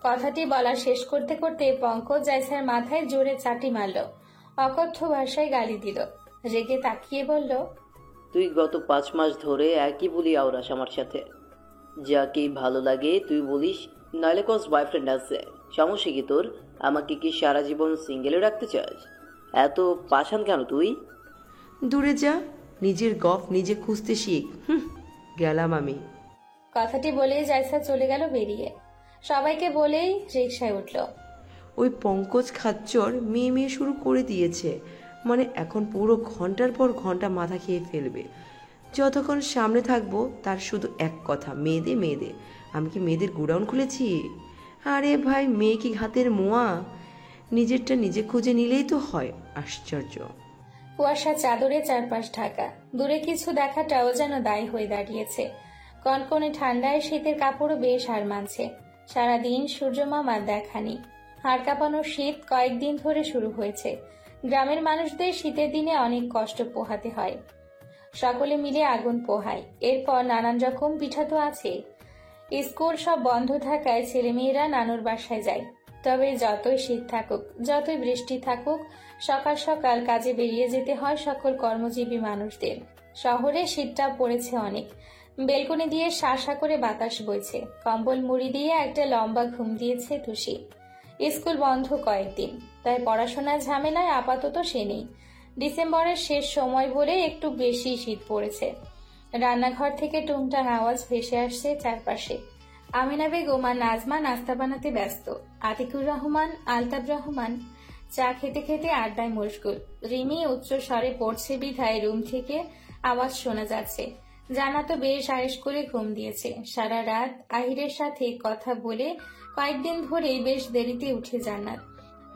কথাটি বলা শেষ করতে করতে পঙ্কজ জায়সার মাথায় জোরে চাটি মারল, অকথ্য ভাষায় গালি দিল। রেগে তাকিয়ে বলল, তুই গত 5 মাস ধরে একই বলি আওরাস আমার সাথে, যাকেই ভালো লাগে তুই বলিস, নইলে কস বয়ফ্রেন্ড আছে। সমস্যা কি তোর? আমাকে কি সারা জীবন সিঙ্গেলে রাখতে চাস? এত পাষাণ কেন তুই? দূরে যা, নিজের গফ নিজে খুঁজতে শিখ। গেলাম আমি। কথাটি বলেই জায়সা চলে গেল বেরিয়ে। সবাইকে বলেই রিকশায় উঠল। ওই পঙ্কজ খাচ্চর মেয়ে মেয়ে শুরু করে দিয়েছে, মানে এখন পুরো ঘন্টার পর ঘন্টা মাথা খেয়ে ফেলবে। যতক্ষণ সামনে থাকবো তার শুধু এক কথা, মেয়েদে মেয়েদে। আমি কি মেয়েদের গোডাউন খুলেছি? আরে ভাই, মেয়ে কি ঘাতের মোয়া? নিজেরটা নিজে খুঁজে নিলেই তো হয়। আশ্চর্য। কুয়াশা চাদরে চারপাশ ঢাকা, দূরে কিছু দেখাটাও যেন দায় হয়ে দাঁড়িয়েছে। কনকনে ঠান্ডায় শীতের কাপড়ও বেশ হার মানছে। সারাদিন সূর্যমামার দেখানি। হাড় কাঁপানো শীত কয়েকদিন ধরে শুরু হয়েছে। গ্রামের মানুষদের শীতের দিনে অনেক কষ্ট পোহাতে হয়। সকলে মিলে আগুন পোহায়। এরপর নানান রকম পিঠা তো আছে। স্কুল সব বন্ধ থাকায় ছেলেমেয়েরা নানুর বাসায় যায়। তবে যতই শীত থাকুক, যতই বৃষ্টি থাকুক, সকাল সকাল কাজে বেরিয়ে যেতে হয় সকল কর্মজীবী মানুষদের। শহরে শীতটা পড়েছে অনেক। বেলকনি দিয়ে শাঁসা করে বাতাস বইছে। কম্বল মুড়ি দিয়ে একটা লম্বা ঘুম দিয়েছে টুসি। স্কুল বন্ধ কয়েকদিন, তাই পড়াশোনার ঝামেলায় আপাতত সে নেই। ডিসেম্বরের শেষ সময় বলে একটু বেশি শীত পড়েছে। রান্নাঘর থেকে টুংটাং আওয়াজ ভেসে আসছে চারপাশে। আমিনা বেগম আর নাজমা নাস্তা বানাতে ব্যস্ত। আতিকুর রহমান, আলতাব রহমান চা খেতে খেতে আড্ডায় মশগুল। রিমি উচ্চ স্বরে পড়ছে বিধায় রুম থেকে আওয়াজ শোনা যাচ্ছে। জানা তো বেশ আয়েশ করে ঘুম দিয়েছে। সারা রাত আহিরের সাথে কথা বলে কয়েকদিন ধরে বেশ দেরিতে উঠে জান্নাত।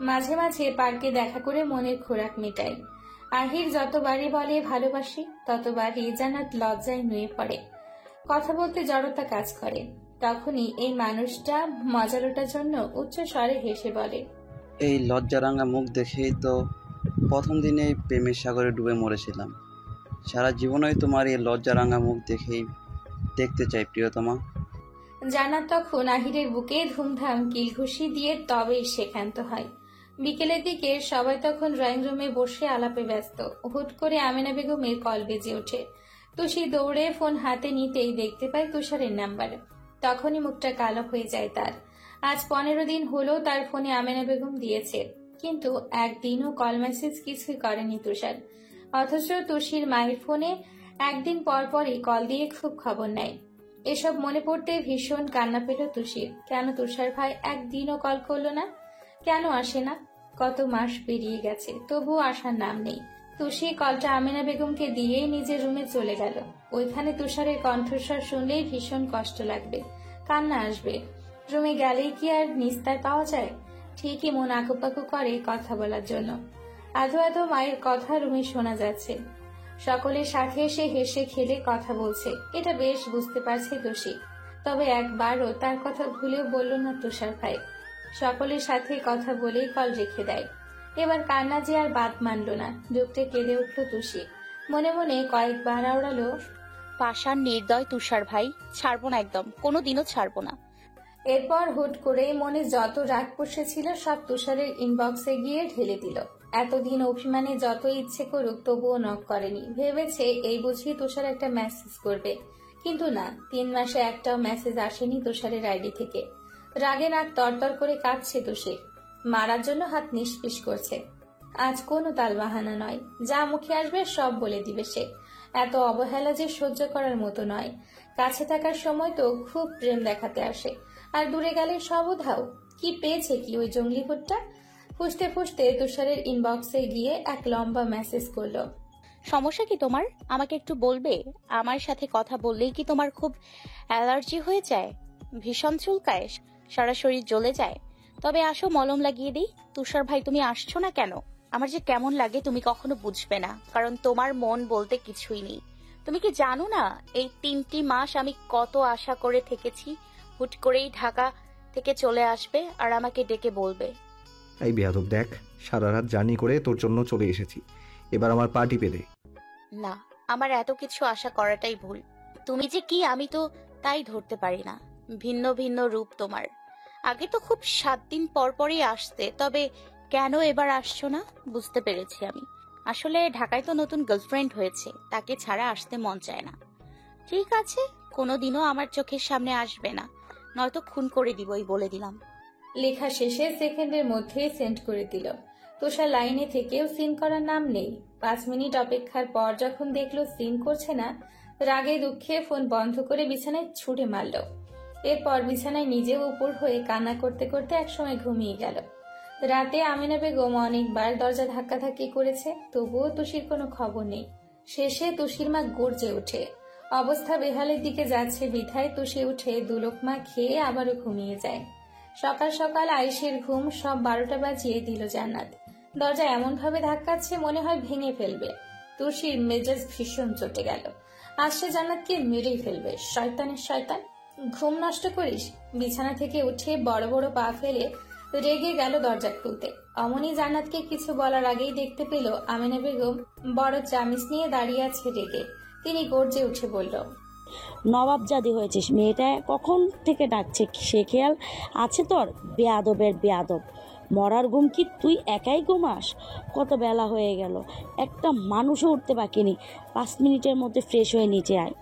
মাঝে মাঝে পার্কে দেখা করে মনের খোরাক মেটায়। আহির যতবারই বলে ভালোবাসি, ততবারই জান্নাত লজ্জায় নুয়ে পড়ে। কথা বলতে জড়তা কাজ করে। তখনই এই মানুষটা মজারটার জন্য উচ্চ স্বরে হেসে বলে, এই লজ্জারাঙা মুখ দেখেই তো প্রথম দিনেই প্রেমের সাগরে ডুবে মরেছিলাম। সারা জীবনই তোমার এই লজ্জারাঙা মুখ দেখেই দেখতে চাই প্রিয়তমা। জান্নাত তখন আহিরের বুকে ধুমধাম কিলঘুষি দিয়ে তবেই সে ক্ষান্ত হয়। বিকেলের দিকে সবাই তখন ড্রয়িং রুমে বসে আলাপে ব্যস্ত। হুট করে আমেনা বেগমের কল বেজে ওঠে। তুষি দৌড়ে ফোন হাতে নিতেই দেখতে পায় তুষারের নাম্বার। তখনই মুখটা কালো হয়ে যায় তার। আজ 15 দিন হলো তার ফোনে আমেনা বেগম দিয়েছে, কিন্তু একদিনও কল মেসেজ কিছুই করেনি তুষার। অথচ তুষির মায়ের ফোনে একদিন পর পরই কল দিয়ে খুব খবর নেয়। এসব মনে পড়তে ভীষণ কান্না পেল তুষির। কেন তুষার ভাই একদিনও কল করলো না? কেন আসে না? কত মাস পেরিয়ে গেছে, তবুও আসার নাম নেই। তুষি কলটা আমেনা বেগমকে দিয়েই নিজের রুমে চলে গেল। ওইখানে তুষারের কণ্ঠস্বর শুনলেই ভীষণ কষ্ট লাগবে, কান্না আসবে। রুমে গেলেই কি আর নিস্তার পাওয়া যায়? ঠিকই মন আকুপাকু করে কথা বলার জন্য। আধো আধো মায়ের কথা রুমে শোনা যাচ্ছে। সকলের সাথে এসে হেসে খেলে কথা বলছে, এটা বেশ বুঝতে পারছে তুষি। তবে একবারও তার কথা ভুলেও বলল না তুষার ভাই। সকলের সাথে কথা বলেই কল রেখে দেয়। এবার কান্না যে আর বাদ মানল না, দুঃখে কেঁদে উঠল তুষি। মনে মনে কয়েকবার আওড়ালো, পাষাণ নির্দয় তুষার ভাই, ছাড়বো না, একদম কোনোদিনও ছাড়বো না। এরপর হুট করে মনে যত রাগ পুষেছিল সব তুষারের ইনবক্সে গিয়ে ঢেলে দিল। এতদিন অভিমানে যত ইচ্ছে করুক তবুও নক করেনি। ভেবেছে এই বুঝিয়ে তুষার একটা মেসেজ করবে, কিন্তু না, 3 মাসে একটাও মেসেজ আসেনি তুষারের আইডি থেকে। রাগে নাক তরতর করে কাঁপছে তুষি, মারার জন্য হাত নিষ্পিস করছে। আজ কোনো তালবাহানা নয়, যা মুখে আসবে সব বলে দিবে সে। এত অবহেলা যে সহ্য করার মতো নয়। কাছে থাকার সময় তো খুব প্রেম দেখাতে আসে, আর দূরে গেলে সব উধাও। কি পেয়েছে কি ওই জঙ্গলি ভুট্টা? ফুসতে ফুসতে তুষারের ইনবক্সে গিয়ে এক লম্বা মেসেজ করলো। সমস্যা কি তোমার? আমাকে একটু বলবে? আমার সাথে কথা বললেই কি তোমার খুব অ্যালার্জি হয়ে যায়? ভীষণ চুলকায়, সারা শরীর জ্বলে যায়? তবে আসো, মলম লাগিয়ে দিই। তুষার ভাই, তুমি আসছো না কেন? আমার যে কেমন লাগে তুমি কখনো বুঝবে না, কারণ তোমার মন বলতে কিছুই নেই। তুমি কি জানো না এই 3টি মাস আমি কত আশা করে থেকেছি হুট করেই ঢাকা থেকে চলে আসবে আর আমাকে ডেকে বলবে। এই বেয়াদব, দেখ সারা রাত জার্নি করে তোর জন্য চলে এসেছি, এবার আমার পা টিপে দে। না, আমার এত কিছু আশা করাটাই ভুল। তুমি যে কি আমি তো তাই ধরতে পারি না। ভিন্ন ভিন্ন রূপ তোমার। আগে তো খুব 7 দিন পর পরই আসতে, তবে কেন এবার আসছো না বুঝতে পেরেছি আমি। আসলে ঢাকায় তো নতুন গার্লফ্রেন্ড হয়েছে, তাকে ছাড়া আসতে মন চায় না। ঠিক আছে, কোনোদিনও আমার চোখের সামনে আসবে না, নয়তো খুন করে দিবই, বলে দিলাম। লেখা শেষে সেকেন্ডের মধ্যে সেন্ড করে দিল। তুষার লাইনে থেকেও সিন করার নাম নেই। 5 মিনিট অপেক্ষার পর যখন দেখলো সিন করছে না, রাগে দুঃখে ফোন বন্ধ করে বিছানায় ছুঁড়ে মারল। এরপর বিছানায় নিজেও উপর হয়ে কান্না করতে করতে একসময় ঘুমিয়ে গেল। রাতে আমিনা বেগম অনেকবার দরজা ধাক্কাধাক্কি করেছে, তবুও তুষির কোনো খবর নেই। শেষে তুষির মা গর্জে ওঠে। অবস্থা বেহালের দিকে যাচ্ছে বিধায় তুষি উঠে 2 লোকমা খেয়ে আবারও ঘুমিয়ে যায়। সকাল সকাল আয়েশের ঘুম সব 12টা বাজিয়ে দিল জান্নাত। দরজা এমন ভাবে ধাক্কাচ্ছে মনে হয় ভেঙে ফেলবে। তুষির মেজাজ ভীষণ চটে গেল। আজ সে জান্নাতকে মেরেই ফেলবে। শয়তানের শয়তান, ঘুম নষ্ট করিস। বিছানা থেকে উঠে বড় বড় পা ফেলে রেগে গেল দরজা খুলতে। অমনি জান্নাতকে কিছু বলার আগেই দেখতে পেল আমিনা বেগম বড় চামিচ নিয়ে দাঁড়িয়ে আছে রেগে। তিনি গর্জে উঠে বলল, নবাবজাদি হয়েছিস, মেয়েটা কখন থেকে ডাকছে, সে খেয়াল আছে তোর? বেয়াদবের বেয়াদব, মরার ঘুম কি তুই একাই ঘুমাস? কত বেলা হয়ে গেল, একটা মানুষও উঠতে বাকি নেই। 5 মিনিটের মধ্যে ফ্রেশ হয়ে নিচে আয়।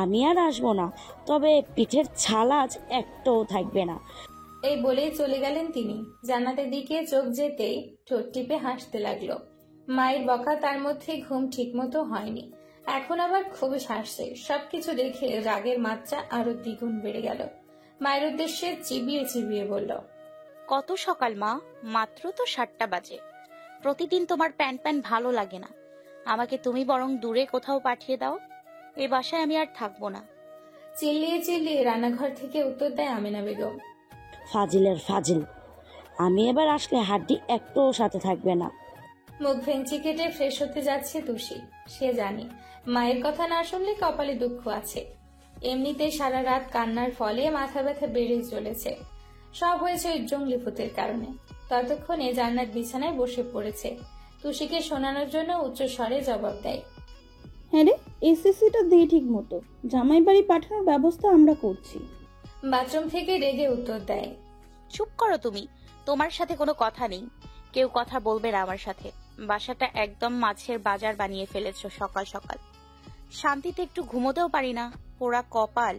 আমি আর আসবো না, তবে পিঠের ছাল আজ একটাও থাকবে না। এই বলেই চলে গেলেন তিনি। জান্নাতের দিকে চোখ যেতেই ঠোঁট টিপে হাসতে লাগলো। মায়ের বকা তার মধ্যে ঘুম ঠিক মতো হয়নি, এখন আবার খুবই হাসছে। সবকিছু দেখে রাগের মাত্রা আরো দ্বিগুণ বেড়ে গেল। মায়ের উদ্দেশ্যে চিবিয়ে চিবিয়ে বলল, কত সকাল মা, মাত্র তো 7টা বাজে। প্রতিদিন তোমার প্যান ভালো লাগে না, আমাকে তুমি বরং দূরে কোথাও পাঠিয়ে দাও। এই বাসায় আমি আর থাকবো না। চিল্লিয়ে চিল্লিয়ে রান্নাঘর থেকে উত্তর দেয় আমিনা বেগম, ফাজিলের ফাজিল, আমি এবার আসলে হাড্ডি একটাও সাথে থাকবে না। মুখ ভেঙচি কেটে ফ্রেশ হতে যাচ্ছে তুষি। সে জানে মায়ের কথা না শুনলে কপালে দুঃখ আছে। এমনিতে সারা রাত কান্নার ফলে মাথা ব্যথা বেড়ে চলেছে। সব হয়েছে ওই জঙ্গলি ভূতের কারণে। ততক্ষণে জান্নাত বিছানায় বসে পড়েছে। তুষিকে শোনানোর জন্য উচ্চ স্বরে জবাব দেয়, হ্যাঁ রে, এসএসসিটা দে ঠিক মতো, জামাই বাড়ি পাঠানোর ব্যবস্থা আমরা করছি। বাথরুম থেকে রেগে উত্তর দেয়, চুপ করো তুমি, তোমার সাথে কোনো কথা নেই, কেউ কথা বলবে না আমার সাথে। বাসাটা একদম মাছের বাজার বানিয়ে ফেলেছো সকাল সকাল, শান্তিতে একটু ঘুমোতেও পারি না, পোড়া কপাল।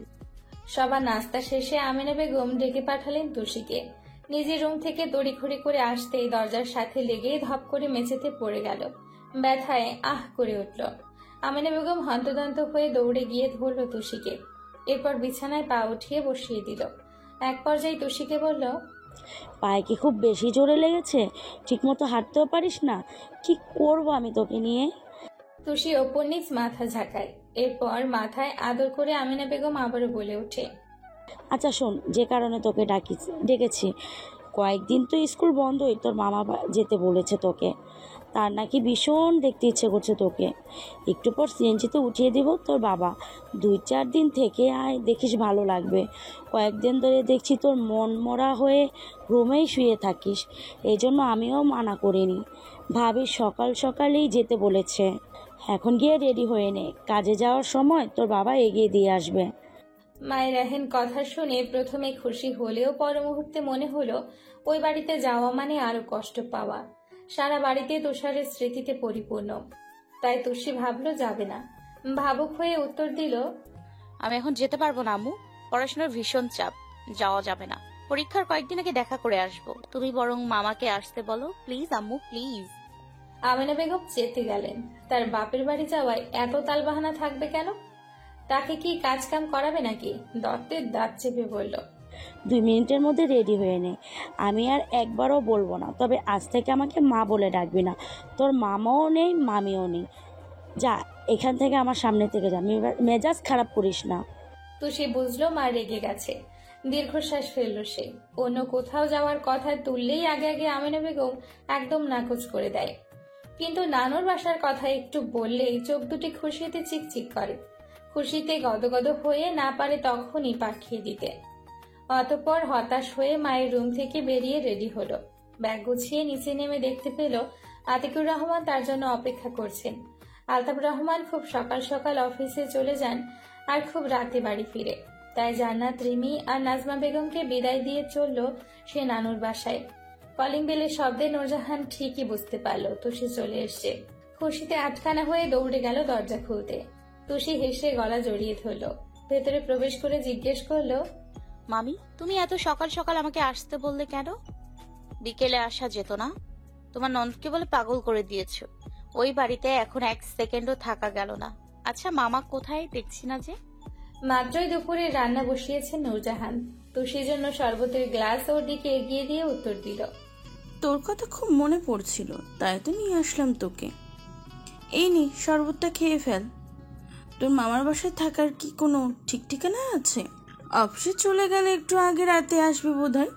সবার নাস্তা শেষে আমিনা বেগম ডেকে পাঠালেন তুষিকে। নিজের রুম থেকে তড়িঘড়ি করে আসতেই দরজার সাথে লেগে ধপ করে মেঝেতে পড়ে গেল। ব্যথায় আহ করে উঠল। আমিনা বেগম হন্তদন্ত হয়ে দৌড়ে গিয়ে ধরল তুষিকে, এরপর বিছানায় পা উঠিয়ে বসিয়ে দিল। এক পর্যায়ে তুষিকে বলল, পায়ে কি খুব বেশি জোরে লেগেছে? ঠিকমতো হাঁটতেও পারিস না? কি করবো আমি তোকে নিয়ে? তুষি ওপর নিচ মাথা ঝাঁকায়। এরপর মাথায় আদর করে আমিনা বেগম আবারও বলে ওঠে, আচ্ছা শোন, যে কারণে তোকে ডেকেছি, কয়েকদিন তো স্কুল বন্ধই, তোর মামা যেতে বলেছে তোকে। তার নাকি ভীষণ দেখতে ইচ্ছে করছে তোকে। একটু পর সিএনজিতে উঠিয়ে দিব তোর বাবা। 2-4 দিন থেকে আয়, দেখিস ভালো লাগবে। কয়েকদিন ধরে দেখছি তোর মন মরা হয়ে রুমেই শুয়ে থাকিস, এই জন্য আমিও মানা করিনি। ভাবি সকাল সকালেই যেতে বলেছে। এখন গিয়ে রেডি হয়ে নে, কাজে যাওয়ার সময় তোর বাবা এগিয়ে দিয়ে আসবে। মায়ের এহেন কথা শুনে প্রথমে খুশি হলেও পর মুহূর্তে মনে হলো ওই বাড়িতে যাওয়া মানে আরো কষ্ট পাওয়া। সারা বাড়িতে তুষারের স্মৃতিতে পরিপূর্ণ। তাই তুষি ভাবলো যাবে না। ভাবুক হয়ে উত্তর দিল, আমি এখন যেতে পারবো না আম্মু, পড়াশোনার ভীষণ চাপ, যাওয়া যাবে না। পরীক্ষার কয়েকদিন আগে দেখা করে আসবো, তুমি বরং মামাকে আসতে বলো প্লিজ আম্মু, প্লিজ। আমিনা বেগম চেতে গেলেন। তার বাপের বাড়ি যাওয়ায় এত তালবাহানা থাকবে কেন? তাকে কি কাজ কাম করাবে নাকি? দত্তের দাঁত চেপে বলল, 2 মিনিটের মধ্যে রেডি হয়ে নে। আমি আর একবারও বলবো না, তবে আজ থেকে আমাকে মা বলে ডাকবি না। তোর মামাও নেই, মামিও নেই। যা এখান থেকে, আমার সামনে থেকে যা, মেজাজ খারাপ করিস না। তো সে বুঝলো মা রেগে গেছে। দীর্ঘশ্বাস ফেললো সে। অন্য কোথাও যাওয়ার কথা তুললেই আগে আগে আমিনা বেগম একদম নাকচ করে দেয়। কিন্তু নানুর বাসার কথা একটু বললেই চোখ দুটি খুশিতে চিকচিক করে। খুশিতে গদগদ হয়ে না পারে তখনই পাঠিয়ে দিতে। অতঃপর হতাশ হয়ে মায়ের রুম থেকে বেরিয়ে রেডি হলো। ব্যাগ গুছিয়ে নিচে নেমে দেখতে পেল আতিকুর রহমান তার জন্য অপেক্ষা করছেন। আলতাফ রহমান খুব সকাল সকাল অফিসে চলে যান আর খুব রাতে বাড়ি ফিরে। তাই জান্নাত, রিমি আর নাজমা বেগমকে বিদায় দিয়ে চলল সে নানুর বাসায়। কলিং বেলের শব্দে নূরজাহান ঠিকই বুঝতে পারল তুষি চলে এসছে। খুশিতে আটখানা হয়ে দৌড়ে গেল দরজা খুলতে। তুষি হেসে গলা জড়িয়ে ধরল। ভেতরে প্রবেশ করে জিজ্ঞেস করলো, মামি তুমি এত সকাল সকাল আমাকে আসতে বললে কেন? বিকেলে আসা যেত না? তোমার নন্দকে বলে পাগল করে দিয়েছো। ওই বাড়িতে এখন 1 সেকেন্ডও থাকা গেল না। আচ্ছা মামা কোথায়, দেখছি না যে? মাত্রই দুপুরে রান্না বসিয়েছেন নূরজাহান। তুষির জন্য শরবতের গ্লাস ওর দিকে এগিয়ে দিয়ে উত্তর দিল, তোর কথা খুব মনে পড়ছিল, তাই তো নিয়ে আসলাম তোকে। এই নে, শরবতটা খেয়ে ফেল। তোর মামার বাসায় থাকার কি কোনো ঠিক ঠিকানা আছে? অফিসে চলে গেলে একটু আগে রাতে আসবে বোধহয়।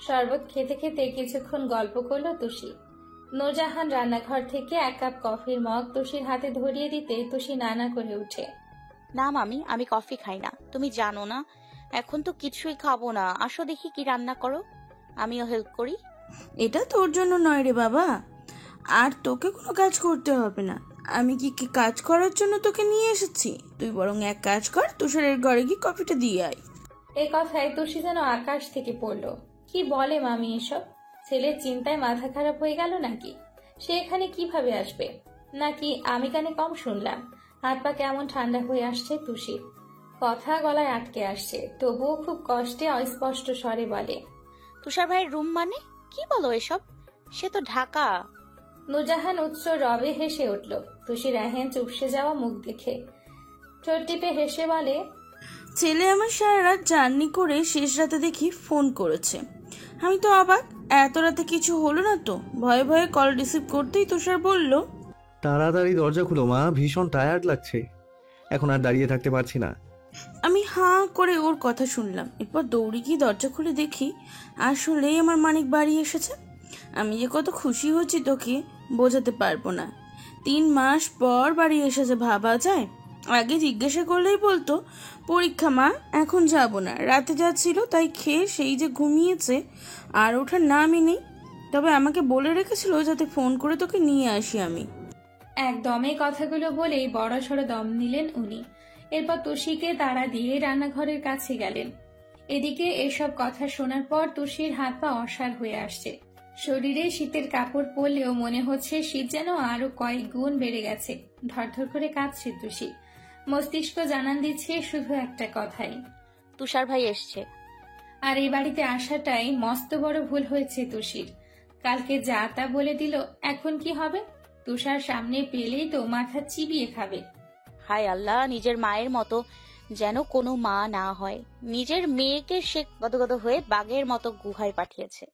শরবত খেতে খেতে কিছুক্ষণ গল্প করলো তুষি। নূরজাহান রান্নাঘর থেকে 1 কাপ কফির মগ তুষির হাতে ধরিয়ে দিতে তুষি নানা করে উঠে, না মামি, আমি কফি খাই না, তুমি জানো না। এখন তো কিছুই খাবো না, আসো দেখি কি রান্না করো, আমিও হেল্প করি। এটা তোর জন্য নয় রে বাবা, আর তোকে কোনো কাজ করতে হবে না। আমি কি কাজ করার জন্য তোকে নিয়ে এসেছি? তুই বরং এক কাজ কর, তুষারের ঘরে গিয়ে কফিটা দিয়ে আয়। এই কথায় তুষি যেন আকাশ থেকে পড়লো। কি বলে মামি এসব? ছেলের চিন্তায় মাথা খারাপ হয়ে গেল নাকি? সে এখানে কিভাবে আসবে? নাকি আমি কানে কম শুনলাম? হাত পা কেমন ঠান্ডা হয়ে আসছে তুষির। কথা গলায় আটকে আসছে, তবুও খুব কষ্টে অস্পষ্ট স্বরে বলে, তুষার ভাইয়ের রুম মানে? কি বলো এসব? সে তো ঢাকা। নূরজাহান উচ্চ রবে হেসে উঠল তুষির এহেন চুপসে যাওয়া মুখ দেখে। ঠোঁট টিপে হেসে বলে, ছেলে আমার সারা রাত জার্নি করে শেষ রাতে দেখি ফোন করেছে। আমি তো অবাক, এত রাতে কিছু হলো না তো? ভয়ে ভয়ে কল রিসিভ করতেই তুষার বলল, তাড়াতাড়ি দরজা খুলো মা, ভীষণ টায়ার্ড লাগছে, এখন আর দাঁড়িয়ে থাকতে পারছি না। আমি হাঁ করে ওর কথা শুনলাম। এরপর দৌড়ে গিয়ে দরজা খুলে দেখি আসলেই আমার মানিক বাড়ি এসেছে। আমি যে কত খুশি হচ্ছি তোকে বোঝাতে পারবো না। 3 মাস পর বাড়ি এসেছে, ভাবা যায়? আগে জিজ্ঞাসা করলেই বলতো পরীক্ষা মা, এখন যাব না, রাতে যাচ্ছিল তাই খেয়ে সেই যে ঘুমিয়েছে, আর ওঠার নামই নেই। তবে আমাকে বলে রেখেছিল যাতে ফোন করে তোকে নিয়ে আসি আমি। একদমে কথাগুলো বলেই বড়সড় দম নিলেন উনি। এরপর তুষিকে তাড়া দিয়ে রান্নাঘরের কাছে গেলেন। এদিকে এসব কথা শোনার পর তুষির হাত পা অসাড় হয়ে আসছে। শরীরে শীতের কাপড় পরলেও মনে হচ্ছে শীত যেন আরো কয়েক গুণ বেড়ে গেছে। ধরধর করে কাঁদছে তুষি। মস্তিষ্ক জানান দিচ্ছে শুধু একটা কথাই, তুষার ভাই এসছে। আর এই বাড়িতে আসাটাই মস্ত বড় ভুল হয়েছে তুষির। কালকে যা তা বলে দিল, এখন কি হবে? তুষার সামনে পেলেই তো মাথা চিবিয়ে খাবে। হায় আল্লাহ, নিজের মায়ের মতো যেন কোনো মা না হয়। নিজের মেয়েকে সে গদগদ হয়ে বাঘের মতো গুহায় পাঠিয়েছে।